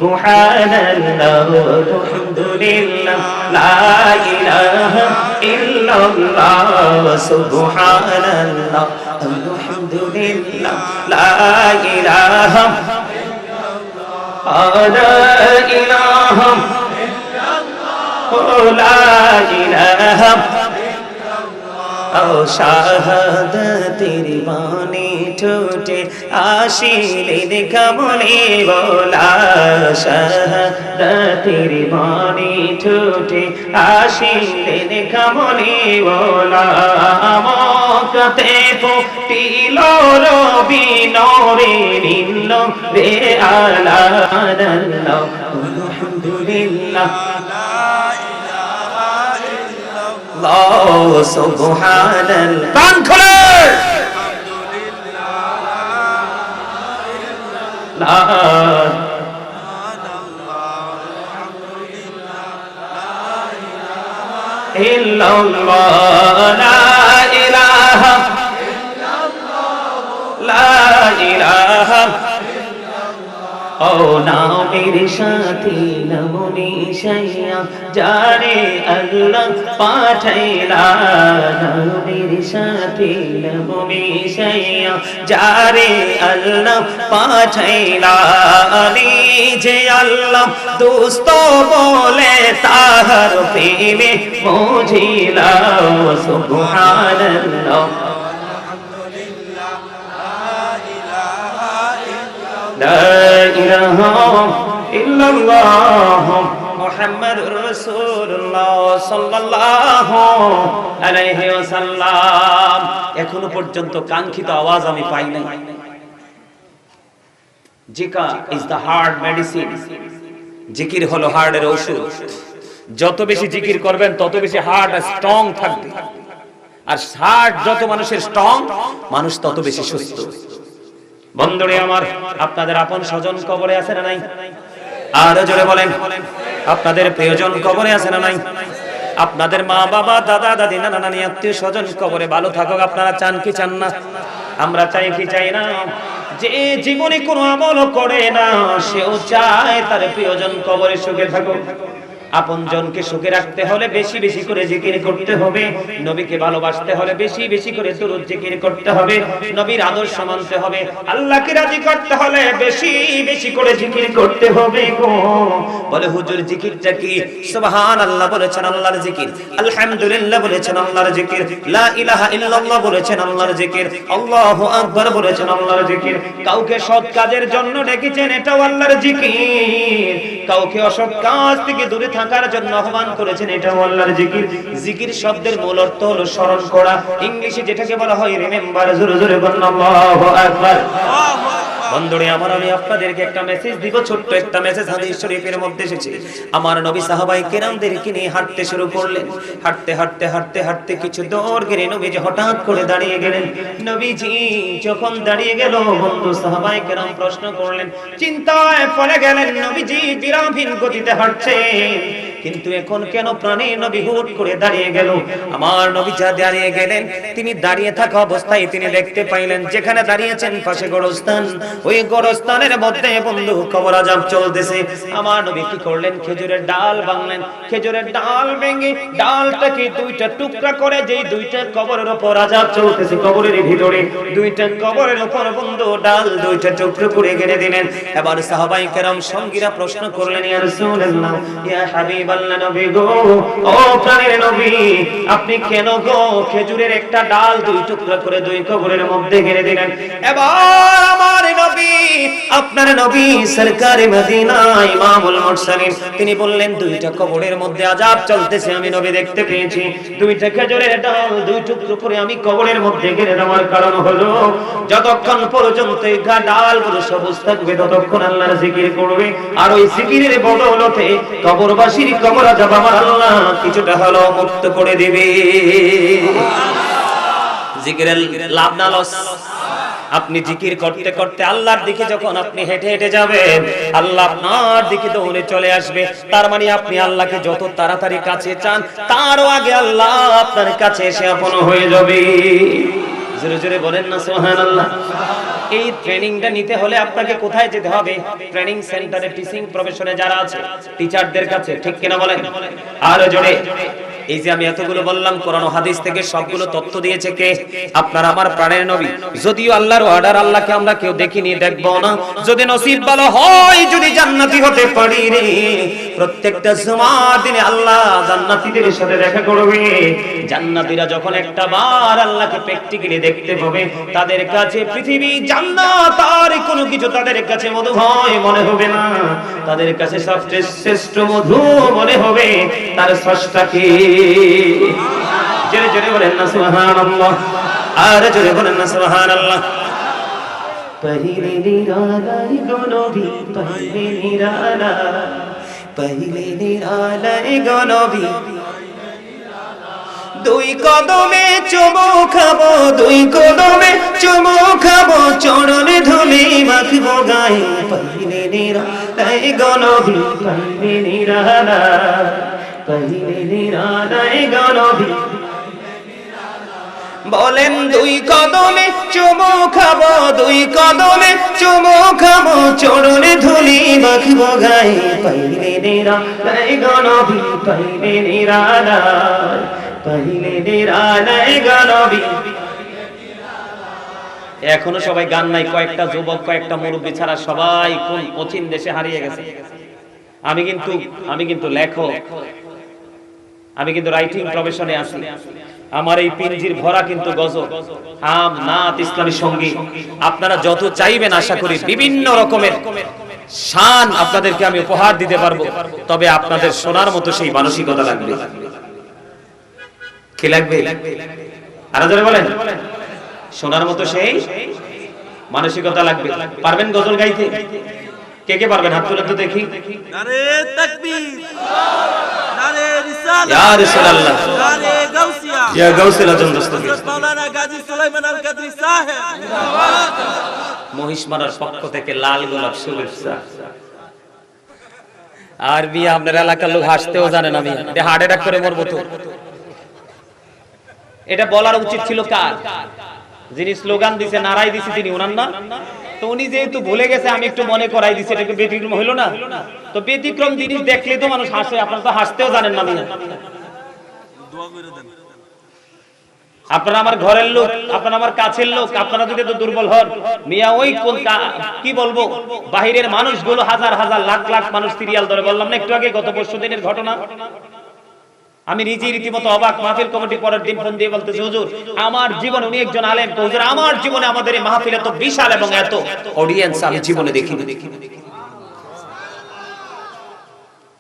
সুবহানাল্লাহ আলহামদুলিল্লাহ লা ইলাহা ইল্লাল্লাহ সুবহানাল্লাহ আলহামদুলিল্লাহ লা ইলাহা লা ইলাহা লা ইলাহা ও শাহাদাতের বাণী ঠোঁটে আসিলে কামলে বলা শাহাদাতের বাণী ঠোঁটে আসিলে কামলে বলা মক্কাতে ফুটিল রবি নূরে নীল রে আলা আলহামদুলিল্লাহ আল্লাহ সুবহানাল্লাহ কান খোলে লা ইল্লাল্লাহ লা ইলাহা ইল্লাল্লাহ লা ইলাহা ও নামের সাথী নমনি শাইয়া যারে আল্লাহ পাঠাইলা নামের সাথী নমনি শাইয়া যারে আল্লাহ পাঠাইলা নিজে আল্লাহ দোস্ত বলে তাহার প্রেমে বুঝিলা সুবহানাল্লাহ লা ইলাহা ইল্লাল্লাহ মুহাম্মাদুর রাসূলুল্লাহ সাল্লাল্লাহু আলাইহি ওয়াসাল্লাম। এখনো পর্যন্ত কাঙ্ক্ষিত আওয়াজ আমি পাই নাই। জিকির ইজ দ্য হার্ট মেডিসিন। জিকির হলো হার্টের ঔষধ। যত বেশি জিকির করবেন তত বেশি হার্ট স্ট্রং থাকবে, আর হার্ট যত মানুষের স্ট্রং, মানুষ তত বেশি সুস্থ। বন্ধুরে আমার, আপনাদের আপন স্বজন কবরে আছে না নাই? আর জোরে বলেন, আপনাদের প্রিয়জন কবরে আছে না নাই? আপনাদের মা বাবা দাদা দাদি নানা নানি আত্মীয় স্বজন কবরে ভালো থাকুক আপনারা চান কি চান না? আমরা চাই কি চাই না? যে জীবনে কোনো আমল করে না সেও চায় তার প্রিয়জন কবরে সুখে থাকুক। আপনজনকে সুখে রাখতে হলে বেশি বেশি করে জিকির করতে হবে। নবীকে ভালোবাসতে হলে বেশি বেশি করে দুরূদ জিকির করতে হবে। নবীর আদর্শ মানতে হবে। আল্লাহকে রাজি করতে হলে বেশি বেশি করে জিকির করতে হবে গো। বলে হুজুর জিকিরটা কি? সুবহানাল্লাহ বলেছেন আল্লাহর জিকির, আলহামদুলিল্লাহ বলেছেন আল্লাহর জিকির, লা ইলাহা ইল্লাল্লাহ বলেছেন আল্লাহর জিকির, আল্লাহু আকবার বলেছেন আল্লাহর জিকির। কাউকে সৎ কাজের জন্য ডেকেছেন, এটাও আল্লাহর জিকির। কাউকে অসৎ কাজ থেকে দূরে থাকার জন্য আহ্বান করেছেন, এটাও আল্লাহর জিকির। জিকির শব্দের মূল অর্থ হলো স্মরণ করা। ইংলিশে যেটাকে বলা হয় রিমেম্বার। জোরে জোরে বলুন আল্লাহু আকবার। বন্ধুরে আমার, আমি আপনাদেরকে একটা মেসেজ দিব, ছোট্ট একটা মেসেজ। হাদিস শরীফের মধ্যে এসেছে, আমার নবী সাহাবায়ে কেরামদেরকে নিয়ে হাঁটতে শুরু করলেন। হাঁটতে হাঁটতে হাঁটতে হাঁটতে কিছু দূর গিয়ে নবীজি হঠাৎ করে দাঁড়িয়ে গেলেন। নবীজি যখন দাঁড়িয়ে গেল, বন্ধু সাহাবায়ে কেরাম প্রশ্ন করলেন, চিন্তায় পড়ে গেলেন। নবীজি বিরামহীন গতিতে হাঁটছেন, কিন্তু এখন কেন প্রাণে নবী হুট করে দাঁড়িয়ে গেল? আমার নবী যা দাঁড়িয়ে গেলেন, তিনি দাঁড়িয়ে থাকা অবস্থায় তিনি দেখতে পাইলেন যেখানে দাঁড়িয়েছেন পাশে গোরস্থান। ওই গোরস্থানের মধ্যে বন্ধু কবর আযাব চলতেছে। আমার নবী কি করলেন? খেজুরের ডাল ভাঙলেন। খেজুরের ডাল ভেঙে ডালটাকে দুইটা টুকরা করে, যেই দুইটা কবরের উপর আযাব চলতেছে, কবরের ভিতরে দুইটা কবরের উপর বন্ধু ডাল দুইটা টুকরো করে গেড়ে দিলেন। এবার সাহাবায়ে কেরাম সঙ্গীরা প্রশ্ন করলেন, ইয়া রাসূলুল্লাহ, ইয়া হাবিবাল্লাহ, নবী গো, ও প্রাণের নবী, আপনি কেন গো খেজুরের একটা ডাল দুই টুকরা করে দুই কবরের মধ্যে গেড়ে দিলেন? এবার আমার নবী, আপনার নবী সরকারে মদিনা ইমামুল মুরসালিন, তিনি বললেন, দুইটা কবরের মধ্যে আযাব চলতেছে, আমি নবী দেখতে পেয়েছি। দুইটা খেজুরের ডাল দুই টুকরো করে আমি কবরের মধ্যে গেড়ে দেওয়ার কারণ হলো, যতক্ষণ পর্যন্ত এই ডালগুলো সবুজ থাকবে ততক্ষণ আল্লাহর জিকির করবে, আর ওই জিকিরের বদৌলতে কবরবাসীর কবর আযাব আমার আল্লাহ কিছুটা হলো মুক্ত করে দিবে। জিকিরের লাভ না লস? আপনি জিকির করতে করতে আল্লাহর দিকে যখন আপনি হেঁটে হেঁটে যাবেন, আল্লাহ আপনার দিকে দৌড়ে চলে আসবে। তার মানে আপনি আল্লাহকে যত তাড়াতাড়ি কাছে চান, তারও আগে আল্লাহ আপনার কাছে এসে আপন হয়ে যাবে। জোরে জোরে বলেন না সুবহানাল্লাহ। এই ট্রেনিংটা নিতে হলে আপনাকে কোথায় যেতে হবে? ট্রেনিং সেন্টারে, টিচিং প্রফেশনে যারা আছে টিচারদের কাছে, ঠিক কিনা বলেন? আর জোরে। এই যে আমি এতগুলো বললাম, কোরআন ও হাদিস থেকে সবগুলো তথ্য দিয়েছে কে? আপনার আমার প্রাণের নবী। যদিও আল্লাহর অর্ডার, আল্লাহকে আমরা কেউ দেখিনি, দেখবো না। যদি নসিব ভালো হয়, যদি জান্নাতি হতে পারি রে, প্রত্যেকটা জুমার দিনে আল্লাহ জান্নাতীদের সাথে দেখা করবে। জান্নাতীরা যখন একটা বার আল্লাহকে প্র্যাকটিক্যালি দেখতে পাবে, তাদের কাছে পৃথিবী জান্নাত আর কোনো কিছু তাদের কাছে মধুময় মনে হবে না। তাদের কাছে সবচেয়ে শ্রেষ্ঠ মধু মনে হবে তার স্রষ্টাকে। জোরে জোরে বলেন না সুবহানাল্লাহ। আর জোরে বলেন না সুবহানাল্লাহ। পহিলে নিরালায় গো নবী, পহিলে নিরালায়, পহিলে নিরালায় গো নবী, দুই কদমে চুমু খাবো, দুই কদমে চুমু খাবো, চরণে ধুলি মাখবো গায়ে। পহিলে নিরালায় গো নবী, পহিলে নিরালায়, পহিলে নিরালায় গো নবী। বলেন দুই কদমে চুমু খাবো, দুই কদমে চুমু খাবো, চরণে ধুলি মাখবো গায়ে। পহিলে নিরালায় গো নবী, পহিলে নিরালায়, পহিলে নিরালায় গো নবী। এখনো সবাই গান নাই, কয়েকটা যুবক কয়েকটা মুরব্বী ছাড়া সবাই কোন অচিন দেশে হারিয়ে গেছে। আমি কিন্তু লেখক, আমি কিন্তু রাইটিং প্রফেশনে আছি। আমার এই পিঞ্জির ভরা কিন্তু গজল, আম, নাত, ইসলামী সঙ্গীত। আপনারা যত চাইবেন আশা করি বিভিন্ন রকমের শান আপনাদেরকে আমি উপহার দিতে পারবো। তবে আপনাদের শোনার মতো সেই মানসিকতা লাগবে। কি লাগবে? আরো জোরে বলেন। শোনার মতো সেই মানসিকতা লাগবে। পারবেন গজল গাইতে? কে কে পারবেন? হাত তুলে তো দেখি। নারে তাকবীর, নারে রিসালাত, ইয়া রাসূলুল্লাহ, নারে গাউসিয়া, ইয়া গাউসুল আজম দস্তগীর, হযরত মাওলানা গাজী সুলাইমান আল কাদরি সাহেব। মহিষমারার পক্ষ থেকে লাল গোলাপ শুভেচ্ছা। আর বিয়া আপনার এলাকার লোক হাসতেও জানেন, আমি হার্ট অ্যাটাক করে মরবো তো। এটা বলার উচিত ছিল কার? যিনি স্লোগান দিছে, নারাই দিছে, তিনি ওনার না? তো উনি যেহেতু ভুলে গেছে, আমি একটু মনে করাই দিছি। এটা ব্যতিক্রম হইল না? তো ব্যতিক্রম জিনিস দেখলে তো মানুষ হাসে। আপনারা তো হাসতেও জানেন না। দোয়া করে দেন। আপনারা আমার ঘরের লোক, আপনারা আমার কাছের লোক। আপনারা যদি তো দুর্বল হন মিয়া, ওই কোন কি বলবো, বাহিরের মানুষগুলো হাজার হাজার লাখ লাখ মানুষ সিরিয়াল ধরে, বললাম না একটু আগে, গত পরশু দিনের ঘটনা। আমি নিজেই রীতিমতো অবাক। মাহফিল কমিটি পরের দিন ফোন দিয়ে বলতেছে, হুজুর আমার জীবনে, উনি একজন আলেম, তো হুজুর আমার জীবনে আমাদের এই মাহফিল এত বিশাল এবং এত অডিয়েন্স আমি জীবনে দেখিনি।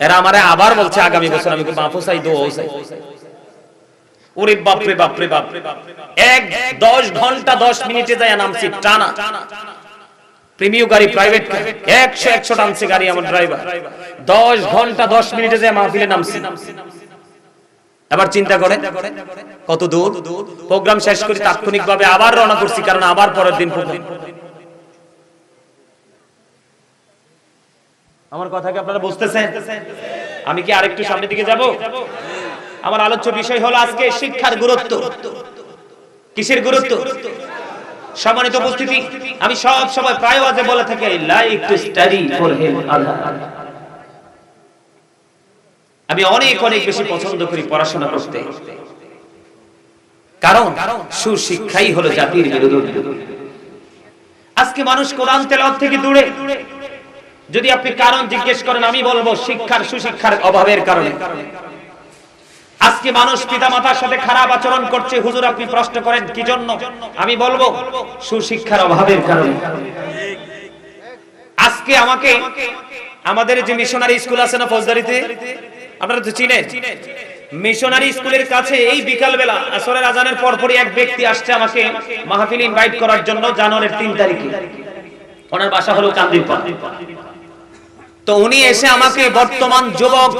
এরা আমারে আবার বলছে আগামী বছর আমি মাহফুজ চাই, দোয়া চাই। ওরে বাপ রে বাপ রে বাপ। 10 ঘন্টা 10 মিনিটে যায় নামছি টানা। প্রিমিয়াম গাড়ি, প্রাইভেট 100 টানছে গাড়ি আমার ড্রাইভার। 10 ঘন্টা 10 মিনিটে যায় মাহফিলে নামছি। এবার চিন্তা করেন কত দূর। প্রোগ্রাম শেষ করে তাৎক্ষণিকভাবে আবার রওনা করছি, কারণ আবার পরের দিন প্রোগ্রাম। আমার কথা কি আপনারা বুঝতেছেন? আমি কি আরেকটু সামনের দিকে যাব? আমার আলোচ্য বিষয় হলো আজকে শিক্ষার গুরুত্ব। কিসের গুরুত্ব? সম্মানিত উপস্থিতি, আমি সব সময় প্রায় ওয়াজে বলে থাকি, I like to study for him Allah. আমি অনেক অনেক বেশি পছন্দ করি পড়াশোনা করতে, কারণ সুশিক্ষাই হলো জাতির মেরুদণ্ড। আজকে মানুষ কোরআন তেলাওয়াত থেকে দূরে। যদি আপনি কারণ জিজ্ঞেস করেন, আমি বলবো শিক্ষার, সুশিক্ষার অভাবের কারণে। আজকে মানুষ পিতামাতার সাথে খারাপ আচরণ করছে। হুজুর আপনি প্রশ্ন করেন কি জন্য? আমি বলবো সুশিক্ষার অভাবের কারণে। আজকে আমাকে, আমাদের যে মিশনারি স্কুল আছে না ফৌজদারিতে, আপনারা তো চিনেন, মিশনারি স্কুলের কাছে এই বিকাল বেলা আসরের আজানের পরপরই এক ব্যক্তি আসছে আমাকে মাহফিল ইনভাইট করার জন্য, জানুয়ারির 3 তারিখে। ওনার বাসা হলো কান্দিরপাড়। তো উনি এসে আমাকে বর্তমান যুবক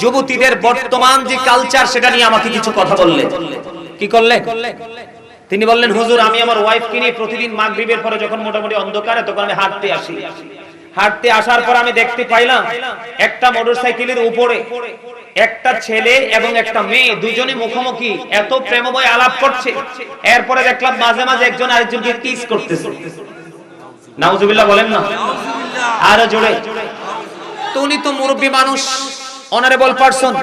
যুবতীদের বর্তমান যে কালচার, সেটা নিয়ে আমাকে কিছু কথা বললেন। কি করলেন? তিনি বললেন, হুজুর আমি আমার ওয়াইফকে নিয়ে প্রতিদিন মাগরিবের পরে যখন মোটামুটি অন্ধকারে, তখন আমি হাঁটতে আসি। হাঁটতে আসার পর আমি দেখতে পাইলাম একটা মোটরসাইকেলের উপরে একটা ছেলে এবং একটা মেয়ে দুজনে মুখোমুখি এত প্রেমময় আলাপ করছে। এরপরে দেখলাম মাঝে মাঝে একজন আরেকজনকে কিস করতেছে। নাউজুবিল্লাহ বলেন না, আরো জোরে। তো উনি তো মুরব্বী মানুষ, অনারেবল পারসন,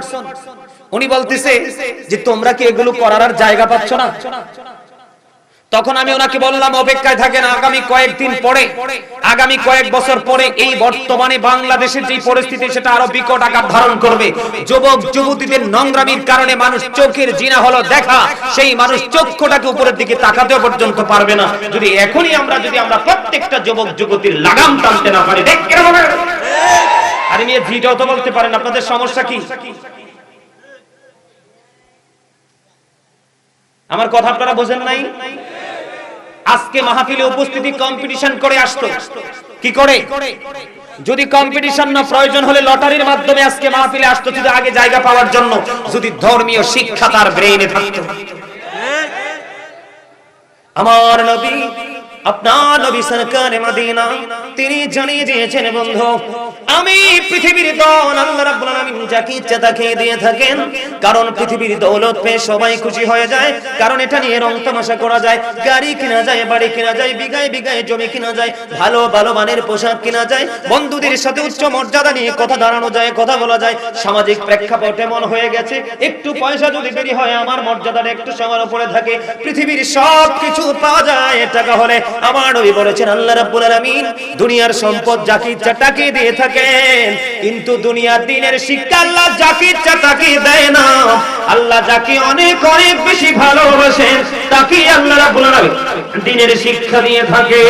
উনি বলতেছে যে তোমরা কি এগুলো করার আর জায়গা পাচ্ছ না? তখন আমি ওনাকে বললাম অপেক্ষায় থাকেন, আগামী কয়েকদিন পরে, আগামী কয়েক বছর পরে এই বর্তমানে বাংলাদেশের যে পরিস্থিতি সেটা আরো বিকট আকার ধারণ করবে। যুবক যুবতীদের নোংরামির কারণে মানুষ চোখের জিনা হলো দেখা, সেই মানুষ চক্ষুটাকে উপরের দিকে তাকাতেও পর্যন্ত পারবে না। যদি এখনই আমরা প্রত্যেকটা যুবক যুবতীর লাগাম টানতে না পারি, দেখ কেন হবে? আরে মেয়ে জিটাও তো বলতে পারেন, আপনাদের সমস্যা কি? আমার কথা আপনারা বোঝেন নাই? আজকে মাহফিলে উপস্থিতি কম্পিটিশন করে আসতো, কি করে? যদি কম্পিটিশন না, প্রয়োজন হলে লটারির মাধ্যমে আজকে মাহফিলে আসতো, যদি আগে জায়গা পাওয়ার জন্য, যদি ধর্মীয় শিক্ষা তার ব্রেইনে থাকতো। আমার নবী, আপনার নবী সরকারে মদিনা, তিনি জানিয়ে দিয়েছেন বন্ধু, আমি পৃথিবীর দৌলত আল্লাহ রাব্বুল আলামিন যাকে ইচ্ছা তাকে দিয়ে থাকেন। কারণ পৃথিবীর দৌলত পেয়ে সবাই খুশি হয়ে যায়, কারণ এটা নিয়ে রং তামাশা করা যায়, গাড়ি কিনা যায়, বাড়ি কিনা যায়, বিঘায় বিঘায় জমি কিনা যায়, ভালো ভালো মানের পোশাক কিনা যায়, বন্ধুদের সাথে উচ্চ মর্যাদা নিয়ে কথা দাঁড়ানো যায়, কথা বলা যায়। সামাজিক প্রেক্ষাপট এমন হয়ে গেছে, একটু পয়সা যদি বেরি হয় আমার মর্যাদাটা একটু সময়ের উপরে থাকে। পৃথিবীর সব কিছু পাওয়া যায় টাকা হলে। আমার নবী বলেছেন আল্লাহ রাব্বুল আলামিন দুনিয়ার সম্পদ যাকে ইচ্ছা তাকে দিয়ে থাকেন, কিন্তু দুনিয়ার দ্বীনের শিক্ষা আল্লাহ যাকে ইচ্ছা তাকে দেয় না। আল্লাহ যাকে অনেক অনেক বেশি ভালোবাসেন তাকে আল্লাহ রাব্বুল আলামিন দ্বীনের শিক্ষা দিয়ে থাকে।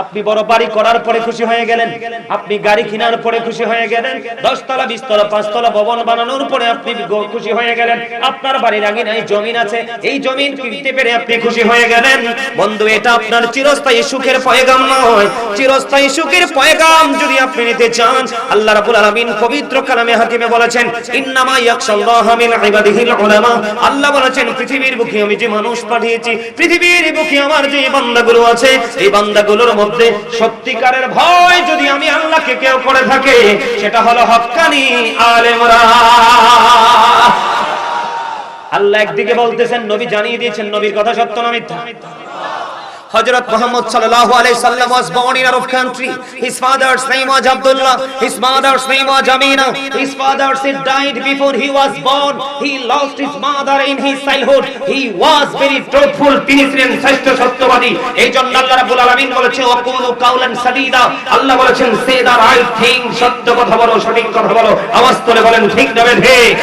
আপনি বড় বাড়ি করার পরে খুশি হয়ে গেলেন, আপনি গাড়ি কেনার পরে খুশি হয়ে গেলেন, 10 তলা 20 তলা 5 তলা ভবন বানানোর পরে আপনি খুশি হয়ে গেলেন, আপনার বাড়ির আঙিনায় জমিন আছে, এই জমিন কিনতে পেরে আপনি খুশি হয়ে গেলেন। বন্ধু, এটা আপনার চিরস্থায়ী সুখের পয়গাম নয়। চিরস্থায়ী সুখের পয়গাম যদি আপনি নিতে চান, আল্লাহ রাব্বুল আলামিন পবিত্র কালামে হাকিমে বলেছেন ইন্নামা ইয়াখশাল্লাহা মিন ইবাদিহিল উলামা। আল্লাহ বলেছেন পৃথিবীর বুকে আমি যে মানুষ পাঠিয়েছি, পৃথিবীর বুকে আমার যে বান্দাগুলো আছে, এই বান্দাগুলোর মধ্যে সত্যিকারের ভয় যদি আমি আল্লাহকে কেউ করে থাকে, সেটা হলো হক্কানি আলেমরা। আল্লাহ একদিকে বলতেছেন, নবী জানিয়ে দিয়েছেন নবীর কথা সত্য না মিথ্যা। Hazrat Muhammad sallallahu alaihi wasallam was born in Arab country. His father's name was Abdullah. His mother's name was Amina. His father died before he was born. He lost his mother in his childhood. He was very truthful. তিনি ছিলেন শ্রেষ্ঠ সত্যবাদী। এই জন্য আল্লাহ রাব্বুল আলামিন বলেছে ওয়াকুলু কাওলান সাদীদা। আল্লাহ বলেছেন সে দা রাইট থিং, সত্য কথা বলো, সঠিক কথা বলো। আওয়াজ করে বলেন ঠিক না ঠিক?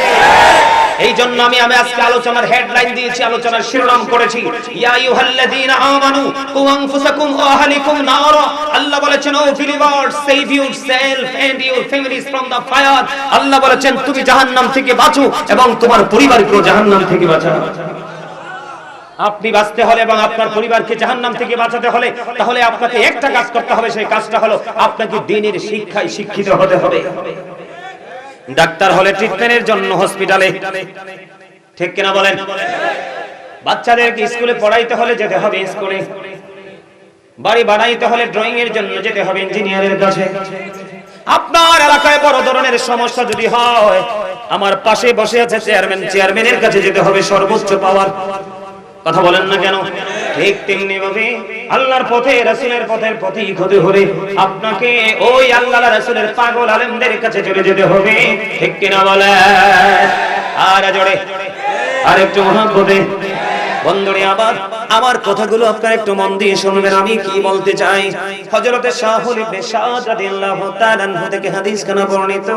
এই জন্য আমি আজকে আলোচনার হেডলাইন দিয়েছি, আলোচনার শিরোনাম করেছি ইয়া আইয়ুহাল্লাযীনা আমানু কু আনফুসাকুম ওয়া আহলিকুম নারা। আল্লাহ বলেছেন O believers, save yourself and your families from the fire. আল্লাহ বলেছেন তুমি জাহান্নাম থেকে বাঁচো এবং তোমার পরিবারকে জাহান্নাম থেকে বাঁচাও। আপনি বাঁচতে হলে এবং আপনার পরিবারকে জাহান্নাম থেকে বাঁচাতে হলে তাহলে আপনাকে একটা কাজ করতে হবে, সেই কাজটা হলো আপনাকে দ্বীনের শিক্ষায় শিক্ষিত হতে হবে। ডাক্তার হলে ট্রিটমেন্টের জন্য হসপিটালে, ঠিক কিনা বলেন? বাচ্চাদেরকে স্কুলে পড়াইতে হলে যেতে হবে স্কুলে, বাড়ি বানাইতে হলে ড্রয়িং এর জন্য যেতে হবে ইঞ্জিনিয়ারের কাছে। আপনার এলাকায় বড় ধরনের সমস্যা যদি হয়, আমার পাশে বসে আছে চেয়ারম্যানের কাছে যেতে হবে সর্বোচ্চ পাওয়ার। কথা বলেন না কেন? ঠিক তেমনি ভাবে আল্লাহর পথে, রাসূলের পথের পথিক হতে হলে আপনাকে ওই আল্লাহর রাসূলের পাগল আলেমদের কাছে চলে যেতে হবে, ঠিক কিনা বলেন? আর জোরে আরেকটু মহব্বতে বন্ধুরে আমার কথাগুলো আপনারা একটু মন দিয়ে শুনবেন। আমি কি বলতে চাই, হযরতে শাহুল ইবনে সাদ রাদিয়াল্লাহু তাআলা আনহু থেকে হাদিস কানা বর্ণিত,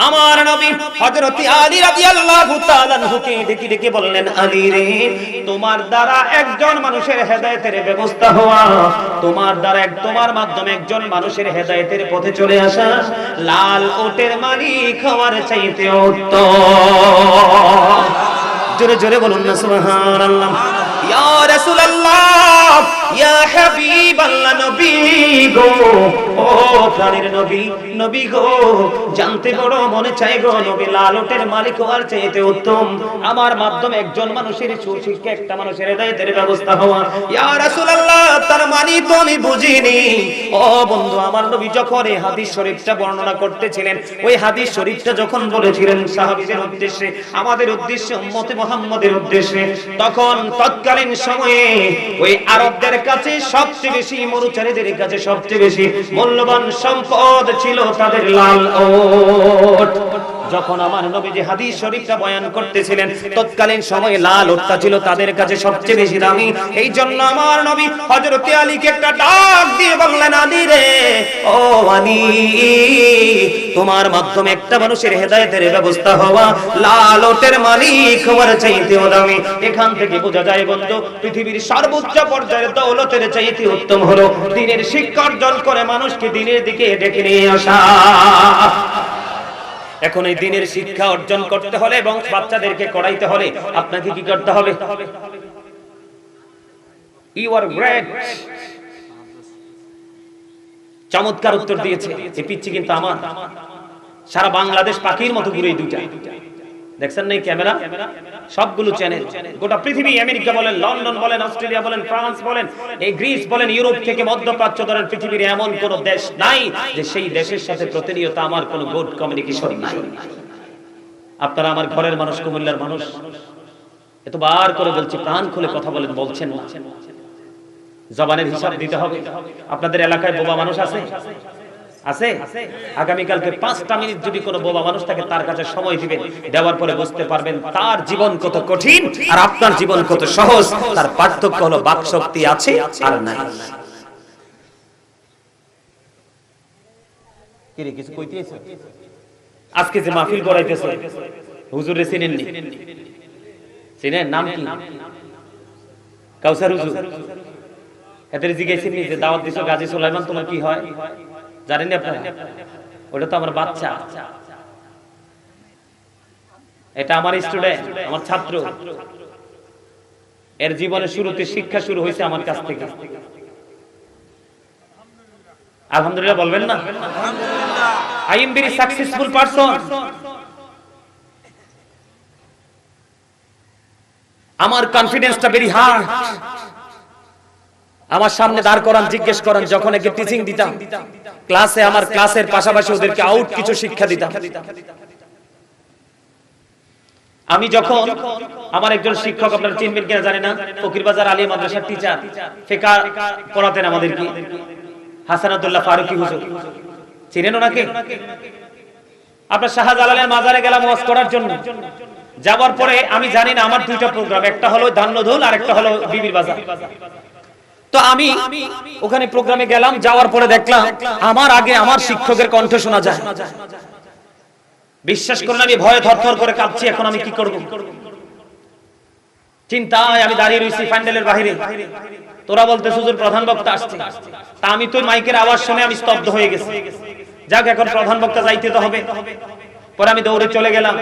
আমার নবী হযরতে আলী রাদিয়াল্লাহু তাআলা আনহুকে ডেকে ডেকে বললেন, আলী রে, তোমার দ্বারা একজন মানুষের হেদায়েতের ব্যবস্থা হওয়া, তোমার দ্বারা তোমার মাধ্যমে একজন মানুষের হেদায়েতের পথে চলে আসা লাল ওটের মালিক হওয়ার চাইতে উত্তম। জোরে জোরে বলুন না সুবহানাল্লাহ। ইয়া রাসূলুল্লাহ, ইয়া হাবিবাল্লাহ নবী গো, ও প্রাণের নবী, নবী গো, জানতে বড় মনে চাই গো নবী, লাল ওটের মালিক হওয়ার চাইতে উত্তম আমার মাধ্যমে একজন মানুষের সুশিক্ষা, একটা মানুষের হৃদয়ের ব্যবস্থা হওয়া। ইয়া রাসূলুল্লাহ, তার মানে তো আমি বুঝিনি। ও বন্ধু আমার, নবী যখন এই হাদিস শরীফটা বর্ণনা করতেছিলেন, ওই হাদিস শরীফটা যখন বলেছিলেন সাহাবীদের উদ্দেশ্যে, আমাদের উদ্দেশ্যে, উম্মতে মুহাম্মাদের উদ্দেশ্যে, তখন তৎকালীন সময়ে ওই আরবদের কাছে সবচেয়ে বেশি, মরুচারীদের কাছে সবচেয়ে বেশি মূল্যবান সম্পদ ছিল তাদের লাল ওট। যখন আমার নবীজি হাদিস শরীফটা বয়ান করতেছিলেন, তৎকালীন সময়ে লাল ওটটা ছিল তাদের কাছে সবচেয়ে বেশি দামি। এই জন্য আমার নবী হযরত আলীকে একটা ডাক দিয়ে বললেন, আলী রে, ও আলী, তোমার মাধ্যমে একটা মানুষের হেদায়েতের ব্যবস্থা হওয়া লাল ওটের মালিক হওয়ার চাইতেও দামি। এখান থেকে বোঝা যায় বন্ধু, পৃথিবীর সর্বোচ্চ পর্যায়ের দৌলতের চাইতে উত্তম হলো দ্বীনের শিক্ষা অর্জন করে মানুষকে দ্বীনের দিকে ডেকে নিয়ে আসা। এখন এই দ্বীনের শিক্ষা অর্জন করতে হলে এবং বাচ্চাদেরকে করাইতে হলে আপনাকে কি করতে হবে? You are great. চমৎকার উত্তর দিয়েছে। এই পিচ্চি কিন্তু আমার, সারা বাংলাদেশ পাখির মতো ঘুরে দুইটা, দেখছেন না ক্যামেরা, সবগুলো চ্যানেল, গোটা পৃথিবী, আমেরিকা বলেন, লন্ডন বলেন, অস্ট্রেলিয়া বলেন, ফ্রান্স বলেন, এই গ্রিস বলেন, ইউরোপ থেকে মধ্যপ্রাচ্য ধরেন, পৃথিবীর এমন কোন দেশ নাই যে সেই দেশের সাথে প্রতিনিয়ত আমার কোনো গুড কমিউনিকেশন নাই। আপনারা আমার ঘরের মানুষ, কুমিল্লার মানুষ, এতবার করে বলছি, প্রাণ খুলে কথা বলেন, বলছেন না। জবানের হিসাব দিতে হবে। আপনাদের এলাকায় বোবা মানুষ আছে? আছে? আগামীকালকে 5টা মিনিট যদি কোনো বোবা মানুষ থাকে, তার কাছে সময় দিবেন, দেওয়ার পরে বুঝতে পারবেন তার জীবন কত কঠিন আর আপনার জীবন কত সহজ। তার পার্থক্য হলো বাকশক্তি আছে আর নাই। কি রে, কিছু কইতেছ? আজকে যে মাহফিল করাইতেছে, হুজুরে চিনেননি? চিনেন? নাম কি? কাউসার হুজুর। এদের জিজ্ঞাসেন যে দাওয়াত দিছো গাজী সুলাইমান, তোমার কি হয়? জানেন আপনারা? ওটা তো আমার বাচ্চা, এটা আমার স্টুডেন্ট, আমার ছাত্র। এর জীবনের শুরুতে শিক্ষা শুরু হয়েছে আমার কাছ থেকে। আলহামদুলিল্লাহ বলবেন না? I am very successful person. আমার কনফিডেন্সটা ভেরি হাই। আমার সামনে দাঁড় করান, জিজ্ঞেস করেন, যখন একে টিচিং দিতাম ক্লাসে, আমার ক্লাসের পাশাপাশি ওদেরকে আউট কিছু শিক্ষা দিতাম। আমি যখন, আমার একজন শিক্ষক, আপনারা চিনবেন কিনা জানি না, ফকিরবাজার আলিয়া মাদ্রাসার টিচার, ফিকহ পড়াতেন আমাদেরকে, হাসানাতুল্লাহ ফারুকী হুজুর, চিনেন ওনাকে? আপনার শাহজালালের মাজারে গেলাম ওয়াজ করার জন্য। যাওয়ার পরে আমি জানি না, আমার দুইটা প্রোগ্রাম, একটা হলো ধান্যধুল আর একটা হলো বিবির বাজার। তো আমি ওখানে প্রোগ্রামে গেলাম, যাওয়ার পরে দেখলাম আমার আগে আমার শিক্ষকের কণ্ঠ শোনা যায়। বিশ্বাস করুন, আমি ভয়ে থরথর করে কাঁপছি। এখন আমি কি করব? চিন্তায় আমি দাঁড়িয়ে রয়েছি প্যান্ডেলের বাইরে। তোরা বলতে হুজুর প্রধান বক্তা আসছে। তা আমি তো মাইকের আওয়াজ শুনে আমি স্তব্ধ হয়ে গেছি। যাক, এখন প্রধান বক্তা যাইতে তো হবে। পরে আমি দৌড়ে চলে গেলাম।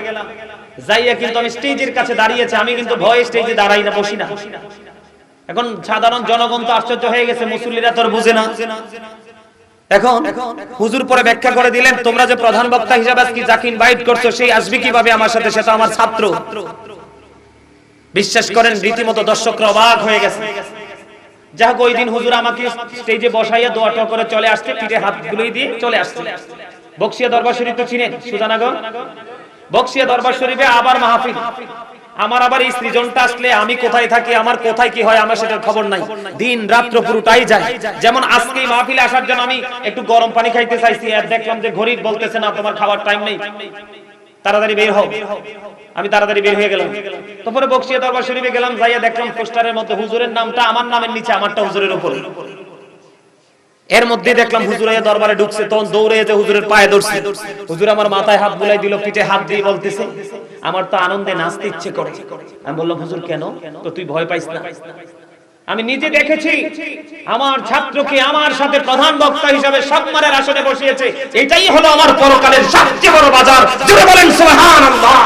যাইয়া কিন্তু আমি স্টেজের কাছে দাঁড়িয়েছি। আমি কিন্তু ভয়ে স্টেজে দাঁড়াই না, বসি না। এখন সাধারণ জনগণ তো আশ্চর্য হয়ে গেছে, মুসল্লিরা তো বুঝে না। এখন হুজুর পরে ব্যাখ্যা করে দিলেন, তোমরা যে প্রধান বক্তা হিসেবে আজকে যাকে ইনভাইট করছো, সেই আসবে কিভাবে আমার সাথে? সেটা আমার ছাত্র। বিশ্বাস করেন, রীতিমতো দর্শকরা অবাক হয়ে গেছে। যাক, ওই দিন হুজুর আমাকে স্টেজে বসাইয়া দোয়া টোয়া করে চলে আসছে, পিঠে হাত বুলিয়ে দিয়ে চলে আসছে। বক্সিয়া দরবার শরীফ তো চিনেন সুজানাগর? বক্সিয়া দরবার শরীফে আবার মাহফিল। আমার আবার এই সৃজনটা আসলে আমি কোথায় থাকি, আমার কোথায় কি হয়, আমার সেটার খবর নাই। দিন রাত্র পুরোটাই যায়। যেমন আজকে মাহফিলে আসার জন্য আমি একটু গরম পানি খাইতে চাইছি, আর দেখলাম যে ঘড়ি বলতেছে না, তোমার খাওয়ার টাইম নেই, তাড়াতাড়ি বের হও। আমি তাড়াতাড়ি বের হয়ে গেলাম। তারপরে বক্সিয়া দরবার শরীফে গেলাম, যাইয়া দেখলাম পোস্টারের মধ্যে হুজুরের নামটা আমার নামের নিচে, আমারটা হুজুরের উপরে। এর মধ্যে দেখলাম হুজুরের দরবারে ঢুকছে, তখন দৌড়ে যেতে হুজুরের পায়ে ধরছে। হুজুর আমার মাথায় হাত বুলাই দিল, পিঠে হাত দিয়ে বলতেছে, আমার তো আনন্দে নাচতে ইচ্ছে করে। আমি বললাম, হুজুর কেন? তো তুই ভয় পাইস না, আমি নিজে দেখেছি আমার ছাত্রকে আমার সাথে প্রধান বক্তা হিসেবে সম্মানের আসনে বসিয়েছে। এটাই হলো আমার পরকালের সবচেয়ে বড় বাজার। জোরে বলেন সুবহানাল্লাহ।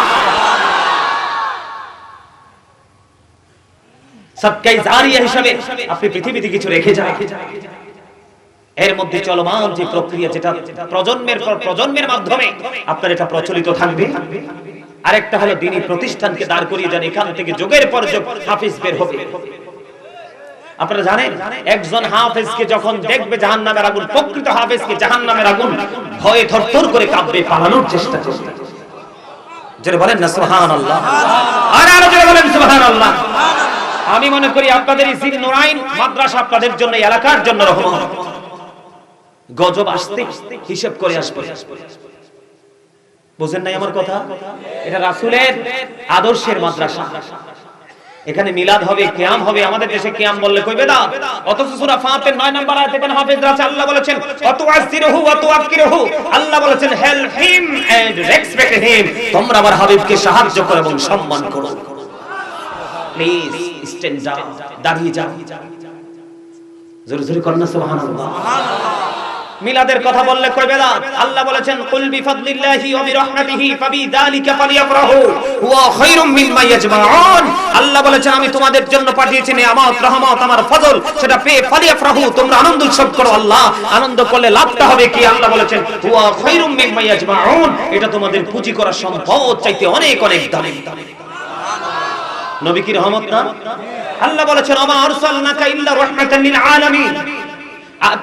সাদকায়ে জারিয়া হিসাবে আপনি পৃথিবীতে কিছু রেখে যান। এর মধ্যে চলমান যে প্রক্রিয়া, যেটা প্রজন্মের পর প্রজন্মের মাধ্যমে আপনার এটা প্রচলিত থাকবে। আরেকটা হলো দ্বীনি প্রতিষ্ঠানকে দাঁড় করিয়ে দেন, এখান থেকে যুগের পর যুগ হাফেজ বের হবে। আপনারা জানেন একজন হাফেজকে যখন দেখবে জাহান্নামের আগুন, প্রকৃত হাফেজকে জাহান্নামের আগুন ভয়ে থরথর করে কাঁপবে, পালানোর চেষ্টা করবে। যারা বলেন না সুবহানাল্লাহ, আর আরো যারা বলেন সুবহানাল্লাহ। আমি মনে করি আপনাদের এই জিন নুরাইন মাদ্রাসা আপনাদের জন্য, এলাকার জন্য রহমত। গজব আসতে হিসাব করে আসবে। বুঝেন নাই আমার কথা? এটা রাসূলের আদর্শের মাদ্রাসা। এখানে মিলাদ হবে, কিয়াম হবে। আমাদের দেশে কিয়াম বললে কই বেদাত, অথচ সূরা ফাতির 9 নম্বর আয়াতে কোন হাফেজরা আছে, আল্লাহ বলেছেন ওয়াতুআসিরুহু ওয়া তুআক্কিরুহু, আল্লাহ বলেছেন help him and respect him, তোমরা আমার হাবিবকে সাহায্য করো এবং সম্মান করো। প্লিজ স্ট্যান্ড ডাউন, দাঁড়িয়ে যাও। জোরে জোরে করুন সুবহানাল্লাহ। মিলাদের কথা বললে কই বেদাত, আল্লাহ বলেছেন কুল বিফাদলিল্লাহি ওয়া বিরহমাতিহি ফাবিযালিকা ফালিয়াফরাহু হুয়া খায়রুম মিম্মা ইয়াজমাউন। আল্লাহ বলেছেন আমি তোমাদের জন্য পাঠিয়েছি নিয়ামত, রহমত, আমার ফজল, সেটা পেয়ে ফালিয়াফরাহু, তোমরা আনন্দ উৎসব করো। আল্লাহ আনন্দ করলে লাভটা হবে কি? আল্লাহ বলেছেন হুয়া খায়রুম মিম্মা ইয়াজমাউন, এটা তোমাদের পুঁজি করা সম্পদ চাইতে অনেক অনেক দামি। নবী কি রহমত না? আল্লাহ বলেছেন ওমা আরসালনাকা ইল্লা রাহমাতাল লিল আলামিন।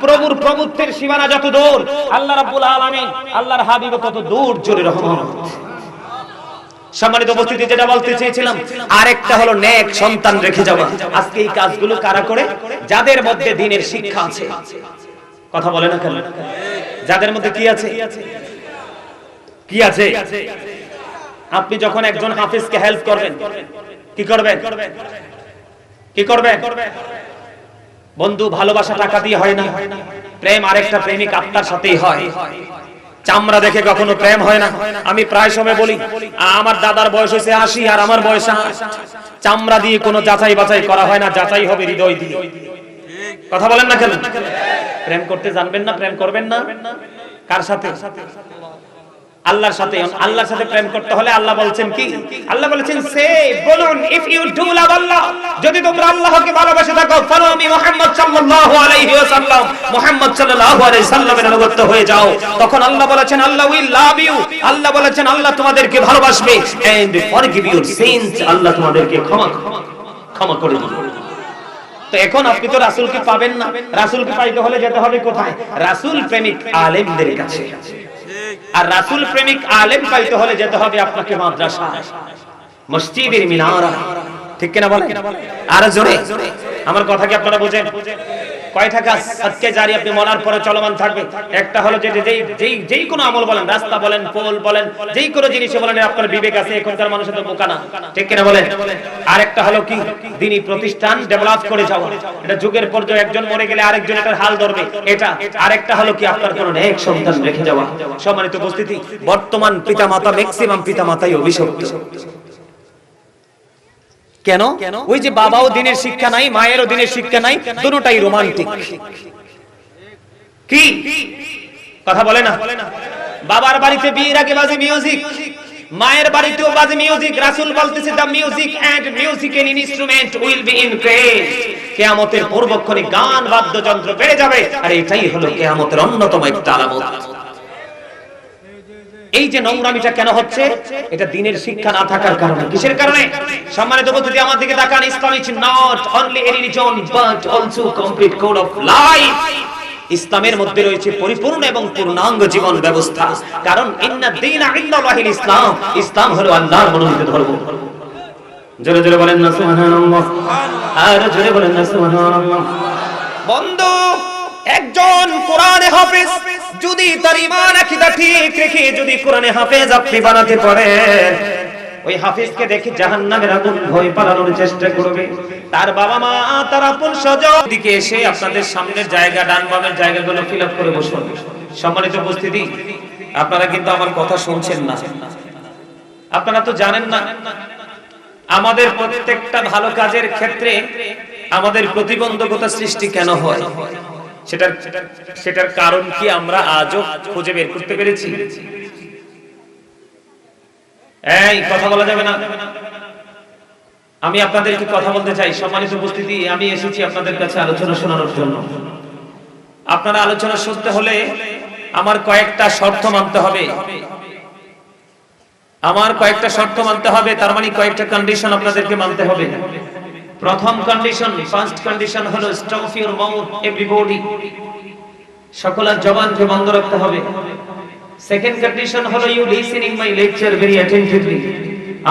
প্রভুর প্রভুত্বের সীমানা যত দূর, আল্লাহ রাব্বুল আলামিন আল্লাহর হাবিব তত দূর, জোরে রহমত। সম্মানিত উপস্থিতি, যেটা বলতে চেয়েছিলাম আরেকটা হলো নেক সন্তান রেখে যাওয়া। আজকে এই কাজগুলো কারা করে? যাদের মধ্যে দ্বীনের শিক্ষা আছে। কথা বলে না কেন? যাদের মধ্যে কি আছে? কি আছে? আপনি যখন একজন হাফেজকে হেল্প করবেন, কি করবেন? কি করবেন? বন্ধু, ভালোবাসা টাকা দিয়ে হয় না। প্রেম আরেকটা প্রেমিক আত্মার সাথেই হয়। চামড়া দেখে কখনো প্রেম হয় না। আমি প্রায় সময় বলি আমার দাদার বয়স হয়েছে 80 আর আমার বয়স 60। চামড়া দিয়ে কোনো যাচাই বাছাই করা হয় না, যাচাই হবে হৃদয় দিয়ে। কথা বলেন না কেন? প্রেম করতে জানবেন না, প্রেম করবেন না। কার সাথে? আল্লাহর সাথে। আল্লাহর সাথে প্রেম করতে হলে আল্লাহ বলছেন কি? আল্লাহ বলেছেন সে বলুন ইফ ইউ ডু লাভ আল্লাহ, যদি তোমরা আল্লাহকে ভালোবাসে থাকো, ফলো মি মুহাম্মদ সাল্লাল্লাহু আলাইহি ওয়াসাল্লাম, মুহাম্মদ সাল্লাল্লাহু আলাইহি সাল্লামের অনুগত হয়ে যাও। তখন আল্লাহ বলেছেন আল্লাহ উইল লাভ ইউ, আল্লাহ বলেছেন আল্লাহ তোমাদেরকে ভালোবাসবে, এন্ড ফরগিভ ইউর সিনস, আল্লাহ তোমাদেরকে ক্ষমা করে দিবেন। তো এখন আপনি তো রাসূলকে পাবেন না। রাসূলকে পাইতে হলে যেতে হবে কোথায়? রাসূল প্রেমিক আলেমদের কাছে। আর রাসূল প্রেমিক আলেম পাইতে হলে যেতে হবে আপনাকে মাদ্রাসায়, মসজিদের মিনারা। ঠিক কিনা বলেন? আর জোরে আমার কথা কি আপনারা বুঝেন? কয়টা কাজ সাদকায়ে জারি আপনি মরার পরে চলমান থাকবে? একটা হলো যে যেই কোনো আমল বলেন, রাস্তা বলেন, পোল বলেন, যেই কোনো জিনিস বলেন, আপনার বিবেক আছে। এখনকার মানুষের তো বোকা না। ঠিক কিনা বলেন? আরেকটা হলো কি? দ্বীনি প্রতিষ্ঠান ডেভেলপ করে যাওয়া। এটা যুগের পর যুগ, একজন মরে গেলে আরেকজন এটার হাল ধরবে, এটা। আরেকটা হলো কি? আপনার কোনো নেক সন্তান রেখে যাওয়া। সম্মানিত উপস্থিতি, বর্তমান পিতামাতা, ম্যাক্সিমাম পিতামাতাই অভিশপ্ত। কেন? ওই যে বাবাও দ্বীনের শিক্ষা নাই, মায়েরও দ্বীনের শিক্ষা নাই, দুটোটাই রোমান্টিক। কি কথা বলে না? বাবার বাড়িতে বিয়ের আগে বাজে মিউজিক, মায়ের বাড়িতেও বাজে মিউজিক। রাসূল বলতেছে the music and musical instrument will be increase. কিয়ামতের পূর্বক্ষণে গান বাদ্যযন্ত্র বেড়ে যাবে, আর এটাই হলো কিয়ামতের অন্যতম একটা আলামত। এই যে নোংরামিটা কেন হচ্ছে? এটা দ্বীনের শিক্ষা না থাকার কারণে। কিসের কারণে? সম্মানিত উপস্থিতি, আমার দিকে তাকান। Islam is not only a religion but also complete code of life. ইসলামের মধ্যে রয়েছে পরিপূর্ণ এবং পূর্ণাঙ্গ জীবন ব্যবস্থা। কারণ ইন্না দীনা ইনদাল্লাহিল ইসলাম, ইসলাম হলো আল্লাহর মনোনীত ধর্ম। জোরে জোরে বলেন না সুবহানাল্লাহ, আর জোরে বলেন না সুবহানাল্লাহ। বন্ধু, একজন কোরআনে হাফেজ যদি তার ঈমান আকীদা ঠিক রেখে যদি কোরআনে হাফেজ আপনি বানাতে পারেন, ওই হাফেজকে দেখে জাহান্নামের আগুন ভয় পালানোর চেষ্টা করবে। তার বাবা মা, তার আপন স্বজন দিকে এসে আপনাদের সামনের জায়গা, ডান বামের জায়গাগুলো ফিল আপ করে বসুন। সম্মানিত উপস্থিতি, আপনারা কিন্তু আমার কথা শুনছেন না। আপনারা তো জানেন না আমাদের প্রত্যেকটা ভালো কাজের ক্ষেত্রে আমাদের প্রতিবন্ধকতা সৃষ্টি কেন হয়। সেটার কারণ কি আমরা আজও খুঁজে বের করতে পেরেছি? এই কথা বলা যাবে না। আমি আপনাদেরকে কথা বলতে চাই, সম্মানিত উপস্থিতি, আমি এসেছি আপনাদের কাছে আলোচনা শোনানোর জন্য। আপনারা আলোচনা শুনতে হলে আমার কয়েকটা শর্ত মানতে হবে, তার মানে কয়েকটা কন্ডিশন আপনাদেরকে মানতে হবে। প্রথম কন্ডিশন, ফার্স্ট কন্ডিশন হলো স্টপ ইউর মাউথ এভরিবডি, সকলের জবানকে বন্ধ রাখতে হবে। সেকেন্ড কন্ডিশন হলো you listening my lecture very attentively,